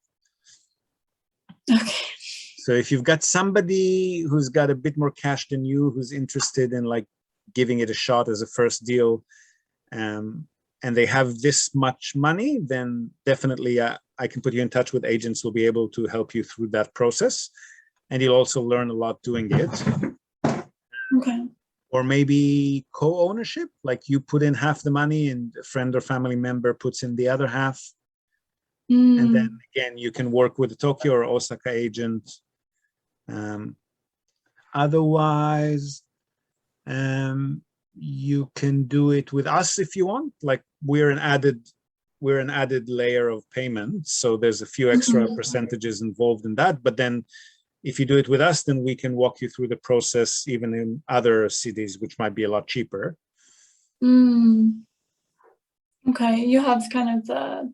Okay. So if you've got somebody who's got a bit more cash than you, who's interested in like giving it a shot as a first deal, and they have this much money, then definitely I can put you in touch with agents who will be able to help you through that process. And you'll also learn a lot doing it. Okay. Or maybe co-ownership, like you put in half the money and a friend or family member puts in the other half. And then again, you can work with a Tokyo or Osaka agent. Otherwise, you can do it with us if you want. Like, we're an added layer of payment, so there's a few extra percentages involved in that. But then, if you do it with us, then we can walk you through the process even in other cities, which might be a lot cheaper. Okay, you have kind of the,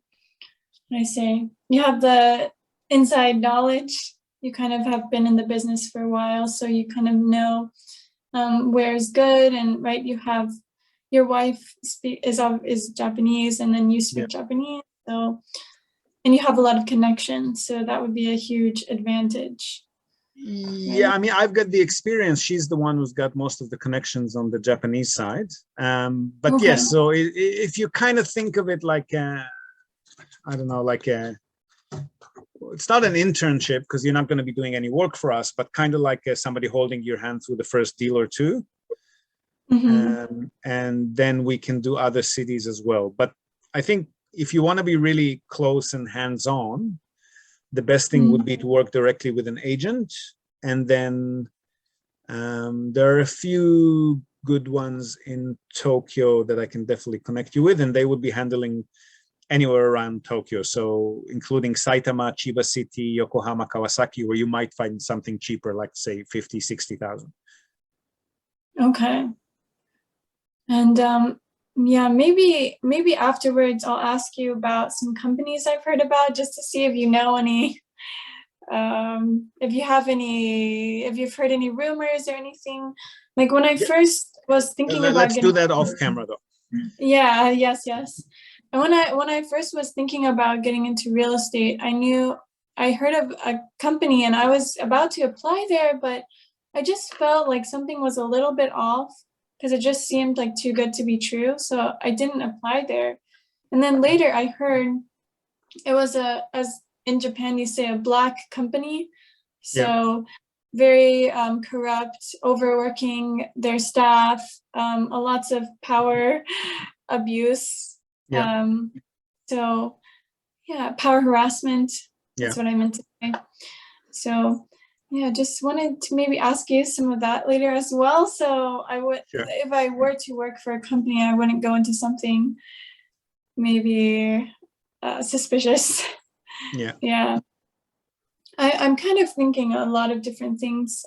you have the inside knowledge. You kind of have been in the business for a while, so you kind of know where's good, and right, you have your wife is Japanese, and then you speak Japanese, so, and you have a lot of connections, so that would be a huge advantage. Yeah, I mean, I've got the experience. She's the one who's got most of the connections on the Japanese side. But yes, so if you kind of think of it like I don't know, like it's not an internship because you're not going to be doing any work for us, but kind of like somebody holding your hand through the first deal or two. And then we can do other cities as well. But I think if you want to be really close and hands-on, the best thing would be to work directly with an agent. And then there are a few good ones in Tokyo that I can definitely connect you with, and they would be handling anywhere around Tokyo. So including Saitama, Chiba City, Yokohama, Kawasaki, where you might find something cheaper, like say 50, 60,000. Okay. And yeah, maybe afterwards I'll ask you about some companies I've heard about, just to see if you know any, if you've heard any rumors or anything. Like when I first was thinking about Let's do getting, that off camera though. yeah, yes. And when I first was thinking about getting into real estate, I heard of a company and I was about to apply there, but I just felt like something was a little bit off because it just seemed like too good to be true. So I didn't apply there. And then later I heard it was as in Japan you say, a black company. Yeah. So very corrupt, overworking their staff, lots of power abuse. Yeah. So yeah, power harassment. That's Yeah. what I meant to say. So yeah, just wanted to maybe ask you some of that later as well. So I would, Sure. if I were to work for a company, I wouldn't go into something maybe suspicious. Yeah. Yeah. I'm kind of thinking a lot of different things.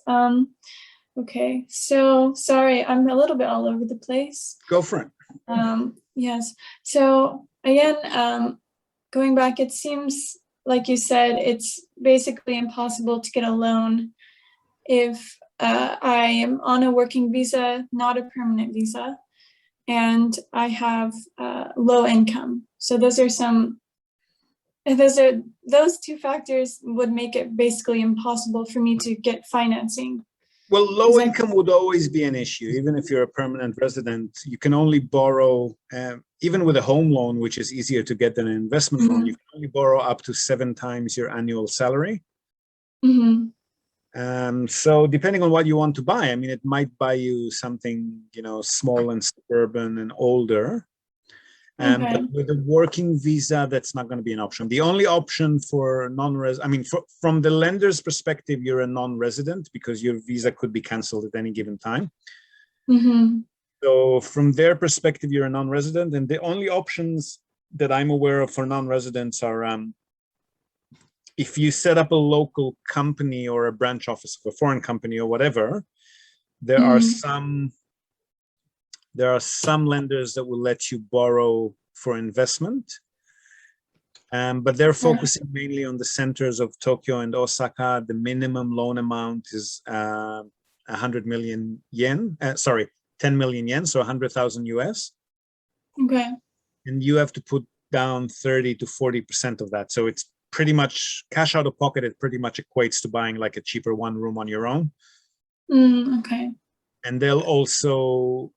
Okay, so sorry, I'm a little bit all over the place. Go for it. Yes. So again, going back, it seems like you said it's basically impossible to get a loan if I am on a working visa, not a permanent visa, and I have low income. So those two factors would make it basically impossible for me to get financing. Well, low income would always be an issue. Even if you're a permanent resident, you can only borrow, even with a home loan, which is easier to get than an investment loan, you can only borrow up to 7 times your annual salary. So depending on what you want to buy, I mean, it might buy you something, small and suburban and older. But with a working visa, that's not going to be an option. The only option for from the lender's perspective, you're a non-resident because your visa could be canceled at any given time. So from their perspective, you're a non-resident, and the only options that I'm aware of for non-residents are if you set up a local company or a branch office of a foreign company or whatever, there are some lenders that will let you borrow for investment, but they're focusing mainly on the centers of Tokyo and Osaka. The minimum loan amount is 100 million yen, 10 million yen, so 100,000 US. Okay. And you have to put down 30 to 40% of that. So it's pretty much cash out of pocket. It pretty much equates to buying like a cheaper one room on your own. Okay. And they'll also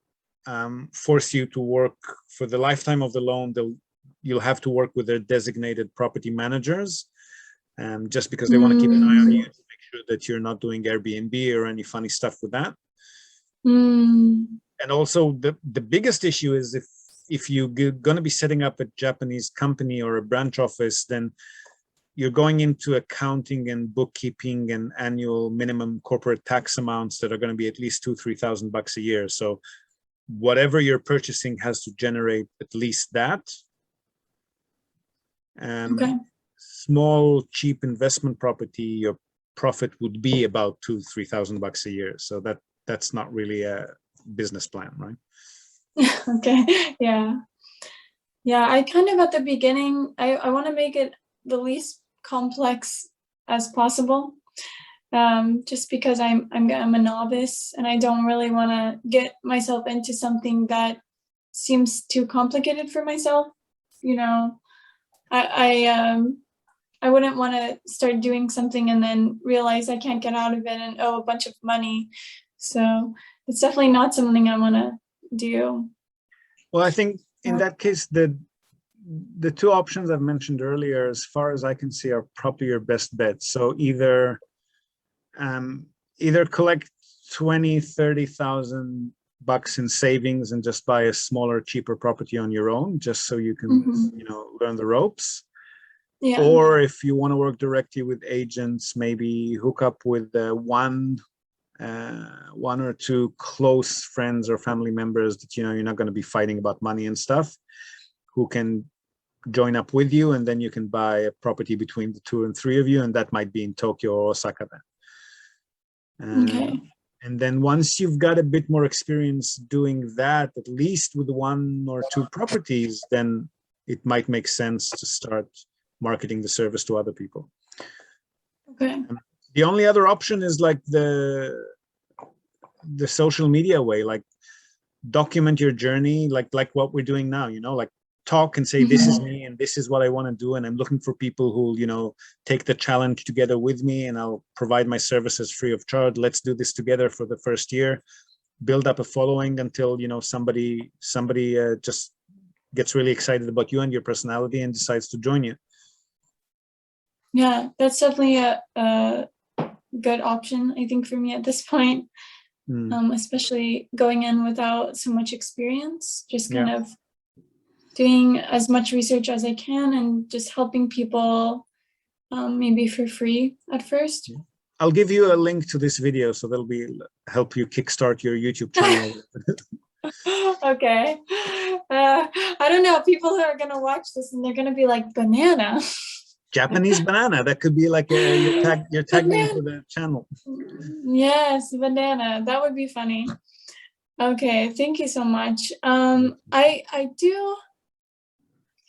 force you to work for the lifetime of the loan. You'll have to work with their designated property managers, just because they want to keep an eye on you to make sure that you're not doing Airbnb or any funny stuff with that. And also the biggest issue is if you're going to be setting up a Japanese company or a branch office, then you're going into accounting and bookkeeping and annual minimum corporate tax amounts that are going to be at least $2,000-3,000 a year. So whatever you're purchasing has to generate at least that. Small, cheap investment property, your profit would be about $2,000-3,000 a year. So that's not really a business plan, right? Okay. Yeah. I kind of at the beginning, I want to make it the least complex as possible. Just because I'm a novice and I don't really want to get myself into something that seems too complicated for myself. I wouldn't want to start doing something and then realize I can't get out of it and owe a bunch of money. So it's definitely not something I want to do. Well, I think in that case, the two options I've mentioned earlier, as far as I can see, are probably your best bets. So either collect 20,000-30,000 in savings and just buy a smaller, cheaper property on your own, just so you can, learn the ropes. Yeah. Or if you want to work directly with agents, maybe hook up with one or two close friends or family members that you're not going to be fighting about money and stuff, who can join up with you, and then you can buy a property between the 2 and 3 of you, and that might be in Tokyo or Osaka then. And then once you've got a bit more experience doing that, at least with 1 or 2 properties, then it might make sense to start marketing the service to other people. Okay. The only other option is like the social media way, like document your journey, like what we're doing now, you know, like talk and say, this is me and this is what I want to do. And I'm looking for people who, you know, take the challenge together with me, and I'll provide my services free of charge. Let's do this together for the first year, build up a following until, you know, somebody just gets really excited about you and your personality and decides to join you. Yeah, that's definitely a good option, I think, for me at this point, especially going in without so much experience, just kind of doing as much research as I can and just helping people maybe for free at first. I'll give you a link to this video, so that'll help you kickstart your YouTube channel. Okay. I don't know, people who are gonna watch this and they're gonna be like, banana. Japanese banana, that could be like your tag name for the channel. Yes, banana, that would be funny. Okay, thank you so much. I do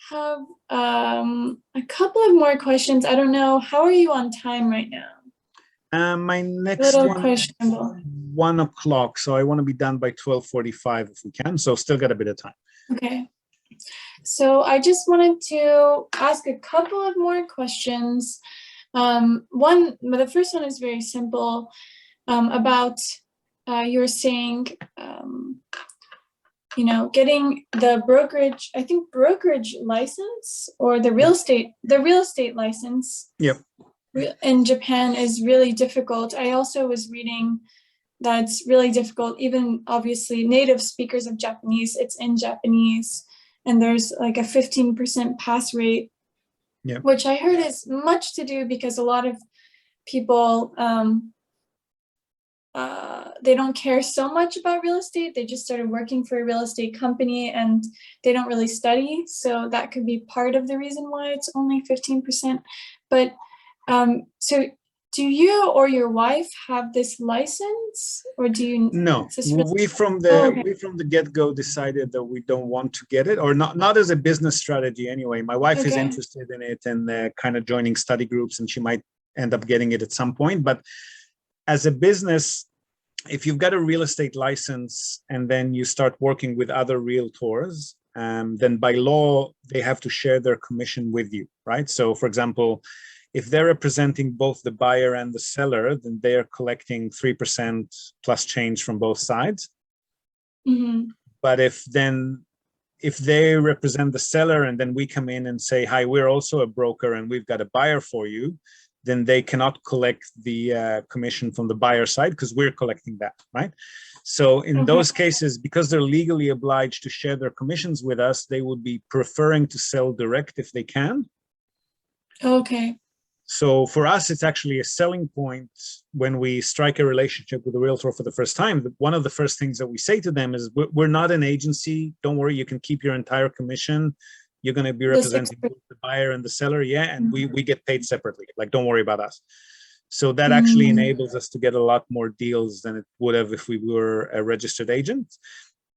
have a couple of more questions. I don't know, how are you on time right now? My next one is 1 o'clock, so I want to be done by 12:45 if we can, so still got a bit of time. Okay. So I just wanted to ask a couple of more questions. The first one is very simple, about you were saying, you know, getting the brokerage, I think brokerage license or the real estate license. Yep. In Japan is really difficult. I also was reading that's really difficult, even obviously native speakers of Japanese, it's in Japanese. And there's like a 15% pass rate, which I heard is much to do because a lot of people, they don't care so much about real estate. They just started working for a real estate company and they don't really study. So that could be part of the reason why it's only 15%. But so do you or your wife have this license, or do you? No, we from the get-go decided that we don't want to get it, or not as a business strategy anyway. My wife is interested in it and kind of joining study groups, and she might end up getting it at some point. But as a business, if you've got a real estate license and then you start working with other realtors, then by law, they have to share their commission with you, right? So for example, if they're representing both the buyer and the seller, then they are collecting 3% plus change from both sides. But if they represent the seller and then we come in and say, hi, we're also a broker and we've got a buyer for you, then they cannot collect the commission from the buyer side because we're collecting that, right? So in those cases, because they're legally obliged to share their commissions with us, they would be preferring to sell direct if they can. Okay. So for us, it's actually a selling point when we strike a relationship with a realtor for the first time. One of the first things that we say to them is, we're not an agency. Don't worry, you can keep your entire commission. You're going to be representing both the buyer and the seller. Yeah. And we get paid separately. Like, don't worry about us. So that actually enables us to get a lot more deals than it would have if we were a registered agent.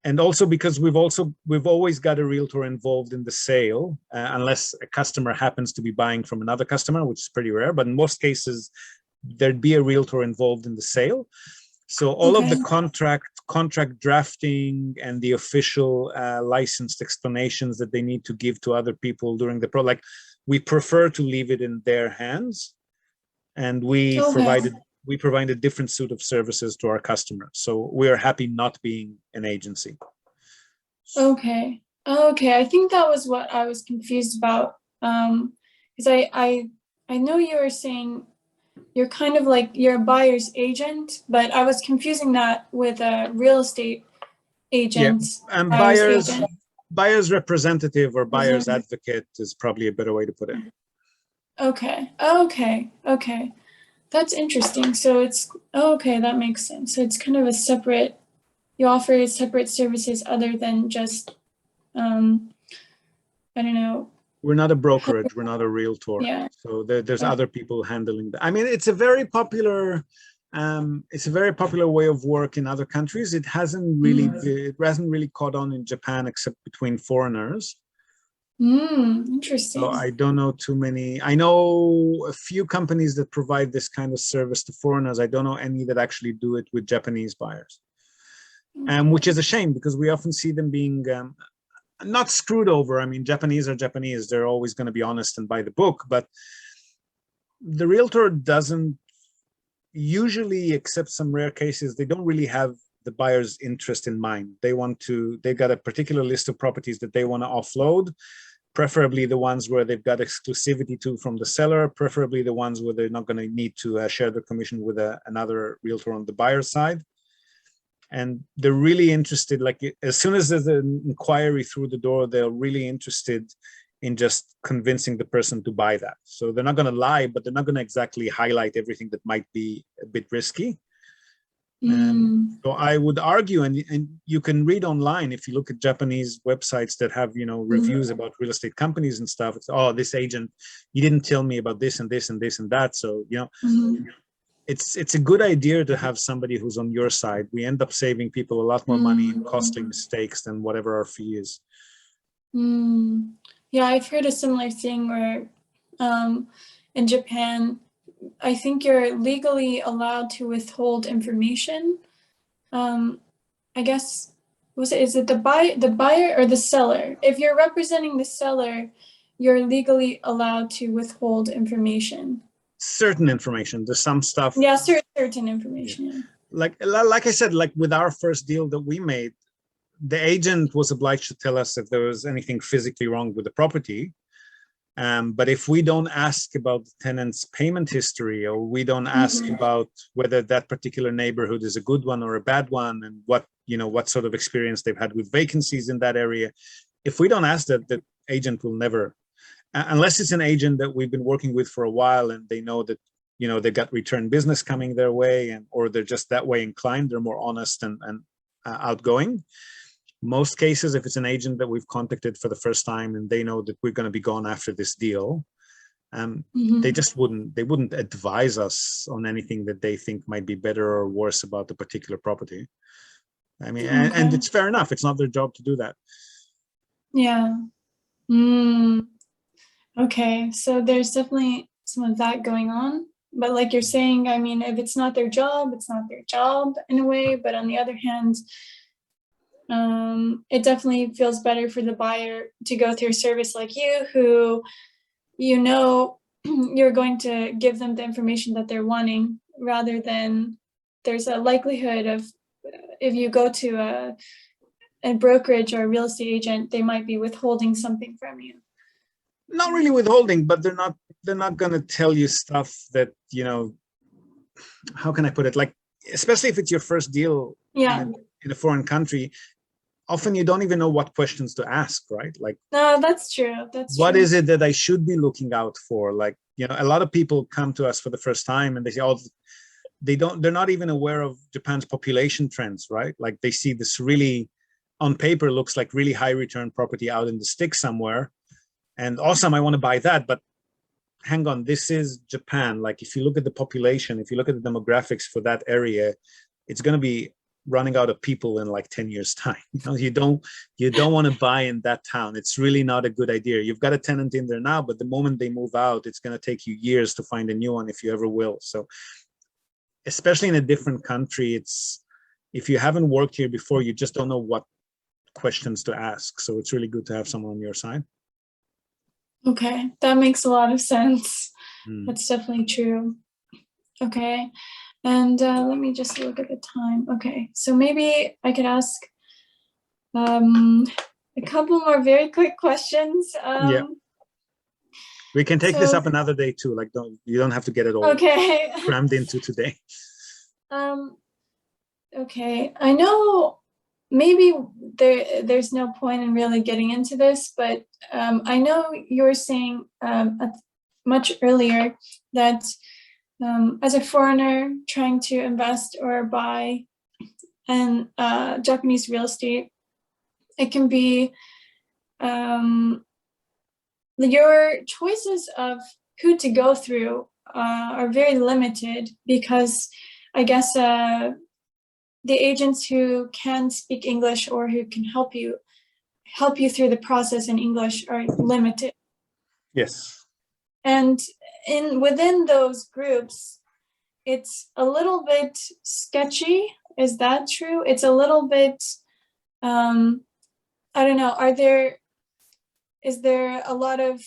And also because we've always got a realtor involved in the sale, unless a customer happens to be buying from another customer, which is pretty rare. But in most cases, there'd be a realtor involved in the sale. So all of the contract drafting and the official licensed explanations that they need to give to other people during the like, we prefer to leave it in their hands, and we provide a different suite of services to our customers. So we are happy not being an agency. Okay. I think that was what I was confused about. Because I know you were saying you're kind of like, you're a buyer's agent, but I was confusing that with a real estate agent. Yeah, and buyer's representative or buyer's advocate is probably a better way to put it. Okay. That's interesting. So it's, that makes sense. So it's kind of a separate, you offer separate services other than just, I don't know. We're not a brokerage. We're not a realtor. Yeah. So there's other people handling that. I mean, it's a very popular It's a very popular way of work in other countries. It hasn't really caught on in Japan except between foreigners. Interesting. So I don't know too many. I know a few companies that provide this kind of service to foreigners. I don't know any that actually do it with Japanese buyers, which is a shame because we often see them being not screwed over. I mean, Japanese are Japanese. They're always going to be honest and by the book, but the realtor doesn't usually, except some rare cases, they don't really have the buyer's interest in mind. They've got a particular list of properties that they want to offload, preferably the ones where they've got exclusivity to from the seller, preferably the ones where they're not going to need to share the commission with another realtor on the buyer's side. And they're really interested, like as soon as there's an inquiry through the door, they're really interested in just convincing the person to buy that. So they're not going to lie, but they're not going to exactly highlight everything that might be a bit risky. So I would argue, and you can read online if you look at Japanese websites that have, reviews about real estate companies and stuff. It's, oh, this agent, you didn't tell me about this and this and this and that. So, it's a good idea to have somebody who's on your side. We end up saving people a lot more money in costly mistakes than whatever our fee is. Yeah, I've heard a similar thing where in Japan, I think you're legally allowed to withhold information. I guess, is it the buyer or the seller? If you're representing the seller, you're legally allowed to withhold information. Certain information. There's some stuff. Yeah, certain information. Yeah. Like I said, like with our first deal that we made, the agent was obliged to tell us if there was anything physically wrong with the property. But if we don't ask about the tenant's payment history, or we don't ask about whether that particular neighborhood is a good one or a bad one, and what sort of experience they've had with vacancies in that area, if we don't ask that, the agent will never, unless it's an agent that we've been working with for a while and they know that, they got return business coming their way, or they're just that way inclined, they're more honest and outgoing. Most cases, if it's an agent that we've contacted for the first time and they know that we're going to be gone after this deal, they just wouldn't advise us on anything that they think might be better or worse about the particular property. I mean, and it's fair enough. It's not their job to do that. Yeah. Okay. So there's definitely some of that going on. But like you're saying, I mean, if it's not their job, it's not their job in a way. But on the other hand, it definitely feels better for the buyer to go through a service like you, who, you're going to give them the information that they're wanting, rather than there's a likelihood of, if you go to a brokerage or a real estate agent, they might be withholding something from you. Not really withholding, but they're not going to tell you stuff that, how can I put it? Like, especially if it's your first deal in a foreign country, often you don't even know what questions to ask, right? Like, no, that's true. What is it that I should be looking out for? Like, a lot of people come to us for the first time and they say, oh, they're not even aware of Japan's population trends, right? Like, they see this really, on paper, looks like really high return property out in the sticks somewhere. And awesome, I want to buy that. But hang on, this is Japan. Like, if you look at the population, if you look at the demographics for that area, it's going to be running out of people in like 10 years time. You don't want to buy in that town. It's really not a good idea. You've got a tenant in there now, but the moment they move out, it's going to take you years to find a new one, if you ever will. So especially in a different country, if you haven't worked here before, you just don't know what questions to ask. So it's really good to have someone on your side. Okay, that makes a lot of sense. That's definitely true. Okay. And let me just look at the time. Okay, so maybe I could ask a couple more very quick questions. We can take this up another day too. Like, you don't have to get it all crammed into today. Okay, I know maybe there's no point in really getting into this, but I know you were saying much earlier that as a foreigner trying to invest or buy in Japanese real estate, it can be your choices of who to go through are very limited, because I guess the agents who can speak English or who can help you through the process in English are limited. Yes. And within those groups, it's a little bit sketchy. Is that true? It's a little bit, I don't know, is there a lot of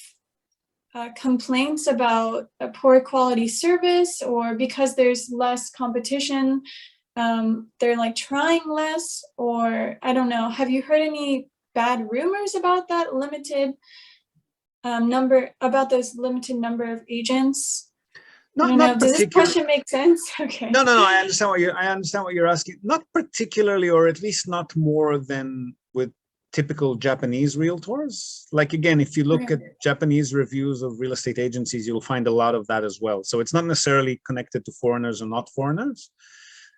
complaints about a poor quality service, or because there's less competition, they're like trying less, or I don't know. Have you heard any bad rumors about that limited those limited number of agents? Not Does this particularly. question make sense? Okay. No. I understand what you're asking. Not particularly, or at least not more than with typical Japanese realtors. Like, again, if you look at Japanese reviews of real estate agencies, you'll find a lot of that as well. So it's not necessarily connected to foreigners or not foreigners.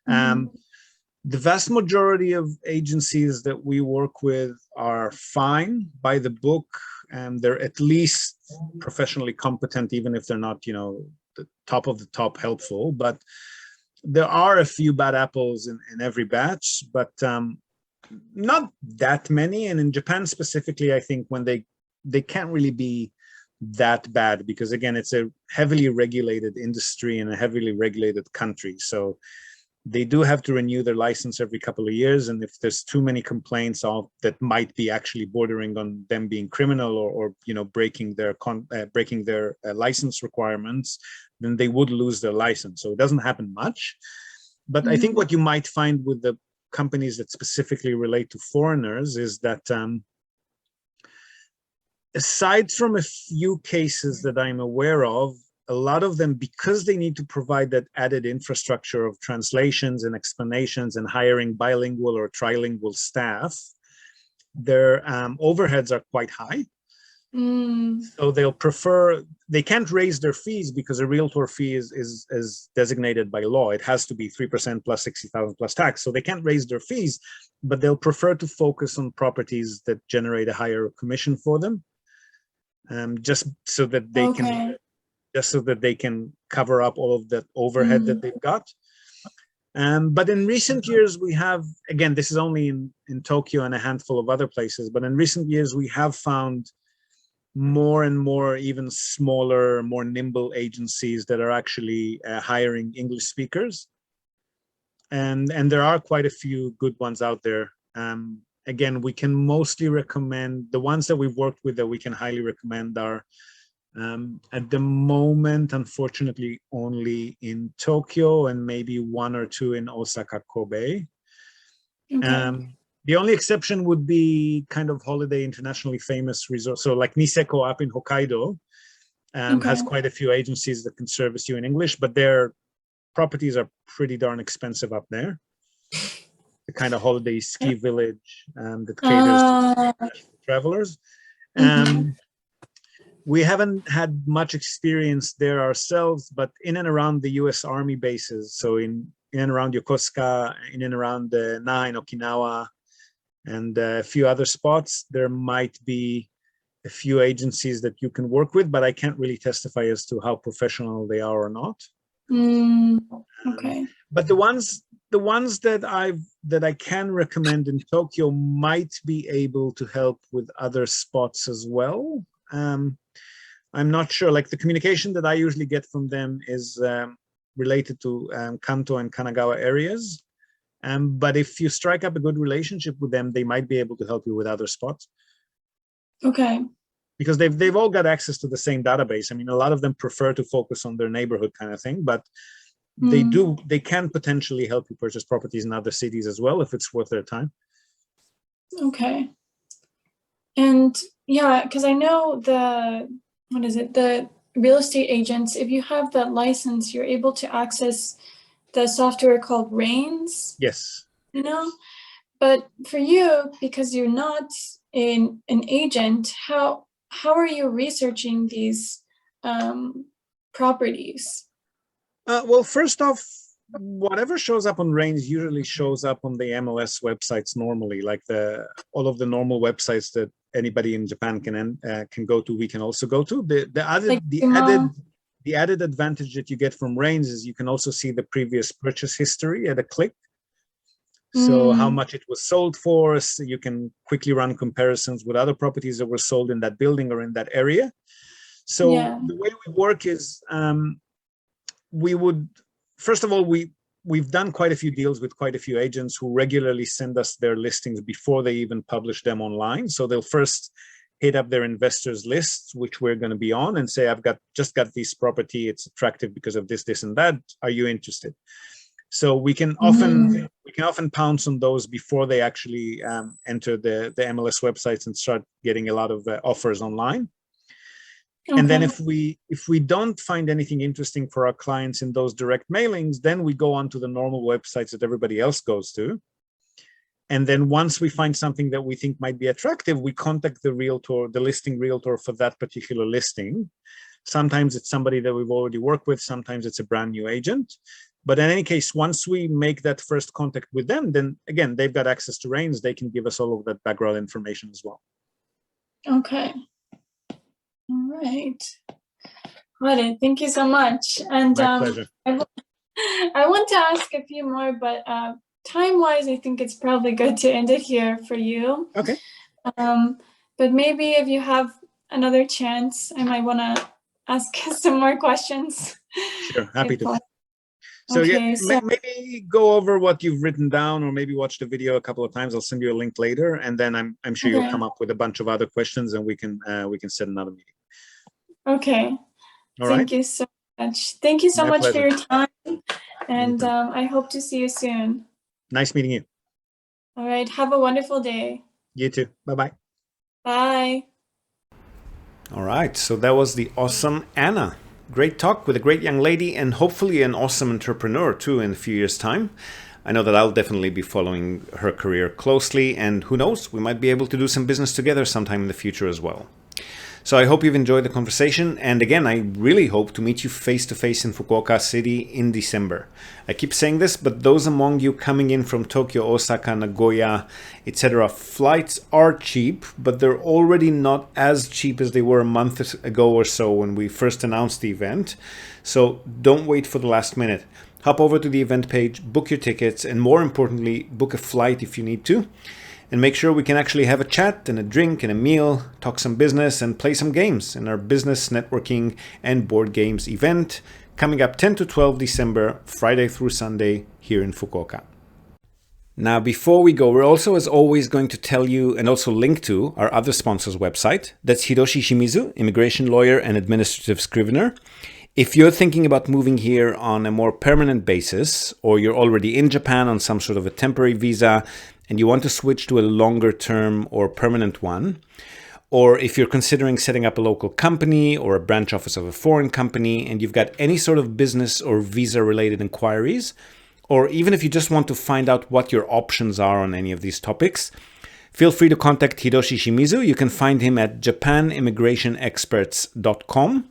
The vast majority of agencies that we work with are fine, by the book, and they're at least professionally competent, even if they're not, the top of the top helpful. But there are a few bad apples in every batch, but not that many. And in Japan specifically, I think when they can't really be that bad, because again, it's a heavily regulated industry in a heavily regulated country. So they do have to renew their license every couple of years. And if there's too many complaints that might be actually bordering on them being criminal or breaking their license requirements, then they would lose their license. So it doesn't happen much. But I think what you might find with the companies that specifically relate to foreigners is that aside from a few cases that I'm aware of, a lot of them, because they need to provide that added infrastructure of translations and explanations and hiring bilingual or trilingual staff, their overheads are quite high. So they can't raise their fees because a realtor fee is designated by law. It has to be 3% plus 60,000 plus tax. So they can't raise their fees, but they'll prefer to focus on properties that generate a higher commission for them, just so that they can cover up all of that overhead that they've got. But in recent years, we have, again, this is only in Tokyo and a handful of other places, but in recent years, we have found more and more even smaller, more nimble agencies that are actually hiring English speakers. And there are quite a few good ones out there. Again, we can mostly recommend, the ones that we've worked with that we can highly recommend are, at the moment, unfortunately, only in Tokyo and maybe one or two in Osaka, Kobe. The only exception would be kind of holiday internationally famous resorts. So like Niseko up in Hokkaido has quite a few agencies that can service you in English, but their properties are pretty darn expensive up there. The kind of holiday ski village that caters to travelers. We haven't had much experience there ourselves, but in and around the US Army bases, so in and around Yokosuka, in and around Naha in Okinawa, and a few other spots, there might be a few agencies that you can work with, but I can't really testify as to how professional they are or not. Okay. But the ones that I can recommend in Tokyo might be able to help with other spots as well. I'm not sure, like the communication that I usually get from them is related to Kanto and Kanagawa areas. But if you strike up a good relationship with them, they might be able to help you with other spots. Okay. Because they've all got access to the same database. I mean, a lot of them prefer to focus on their neighborhood kind of thing, but they can potentially help you purchase properties in other cities as well if it's worth their time. Okay. And yeah, because I know the real estate agents, if you have that license, you're able to access the software called Reigns. Yes. But for you, because you're not an agent, how are you researching these properties? Well, first off, whatever shows up on Reigns usually shows up on the MLS websites normally, like all of the normal websites that anybody in Japan can go to. We can also go to the added the added advantage that you get from Rains is you can also see the previous purchase history at a click. So how much it was sold for, so you can quickly run comparisons with other properties that were sold in that building or in that area. So the way we work is we would, first of all, we've done quite a few deals with quite a few agents who regularly send us their listings before they even publish them online. So they'll first hit up their investors lists, which we're going to be on, and say, I've just got this property. It's attractive because of this, this, and that. Are you interested? So we can often pounce on those before they actually enter the MLS websites and start getting a lot of offers online. Okay. And then if we don't find anything interesting for our clients in those direct mailings, then we go on to the normal websites that everybody else goes to. And then once we find something that we think might be attractive, we contact the realtor, the listing realtor for that particular listing. Sometimes it's somebody that we've already worked with. Sometimes it's a brand new agent. But in any case, once we make that first contact with them, then again, they've got access to Rains. They can give us all of that background information as well. Okay. All right. Got it. Thank you so much. And my pleasure. I want to ask a few more, but time-wise, I think it's probably good to end it here for you. Okay. But maybe if you have another chance, I might want to ask some more questions. Sure. Happy to. So okay, maybe go over what you've written down, or maybe watch the video a couple of times. I'll send you a link later, and then I'm sure you'll come up with a bunch of other questions, and we can set another meeting. Okay. Thank you so much. Thank you so much for your time, and I hope to see you soon. Nice meeting you. All right. Have a wonderful day. You too. Bye-bye. Bye. All right. So that was the awesome Anna. Great talk with a great young lady, and hopefully an awesome entrepreneur too in a few years' time. I know that I'll definitely be following her career closely, and who knows, we might be able to do some business together sometime in the future as well. So I hope you've enjoyed the conversation, and again, I really hope to meet you face-to-face in Fukuoka City in December. I keep saying this, but those among you coming in from Tokyo, Osaka, Nagoya, etc., flights are cheap, but they're already not as cheap as they were a month ago or so when we first announced the event. So don't wait for the last minute. Hop over to the event page, book your tickets, and more importantly, book a flight if you need to. And make sure we can actually have a chat and a drink and a meal, talk some business, and play some games in our business networking and board games event coming up 10 to 12 December, Friday through Sunday here in Fukuoka. Now, before we go, we're also, as always, going to tell you and also link to our other sponsor's website. That's Hiroshi Shimizu, immigration lawyer and administrative scrivener. If you're thinking about moving here on a more permanent basis, or you're already in Japan on some sort of a temporary visa, and you want to switch to a longer term or permanent one, or if you're considering setting up a local company or a branch office of a foreign company and you've got any sort of business or visa related inquiries, or even if you just want to find out what your options are on any of these topics, feel free to contact Hiroshi Shimizu. You can find him at japanimmigrationexperts.com.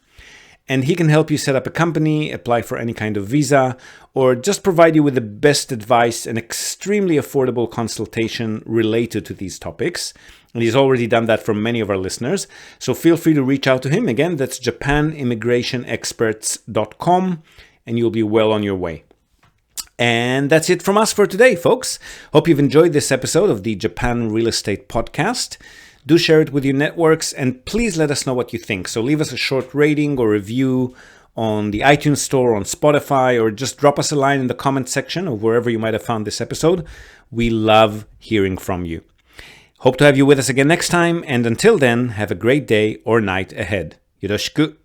And he can help you set up a company, apply for any kind of visa, or just provide you with the best advice and extremely affordable consultation related to these topics. And he's already done that for many of our listeners. So feel free to reach out to him. Again, that's japanimmigrationexperts.com, and you'll be well on your way. And that's it from us for today, folks. Hope you've enjoyed this episode of the Japan Real Estate Podcast. Do share it with your networks, and please let us know what you think. So leave us a short rating or review on the iTunes Store, on Spotify, or just drop us a line in the comment section or wherever you might have found this episode. We love hearing from you. Hope to have you with us again next time, and until then, have a great day or night ahead. Yoroshiku.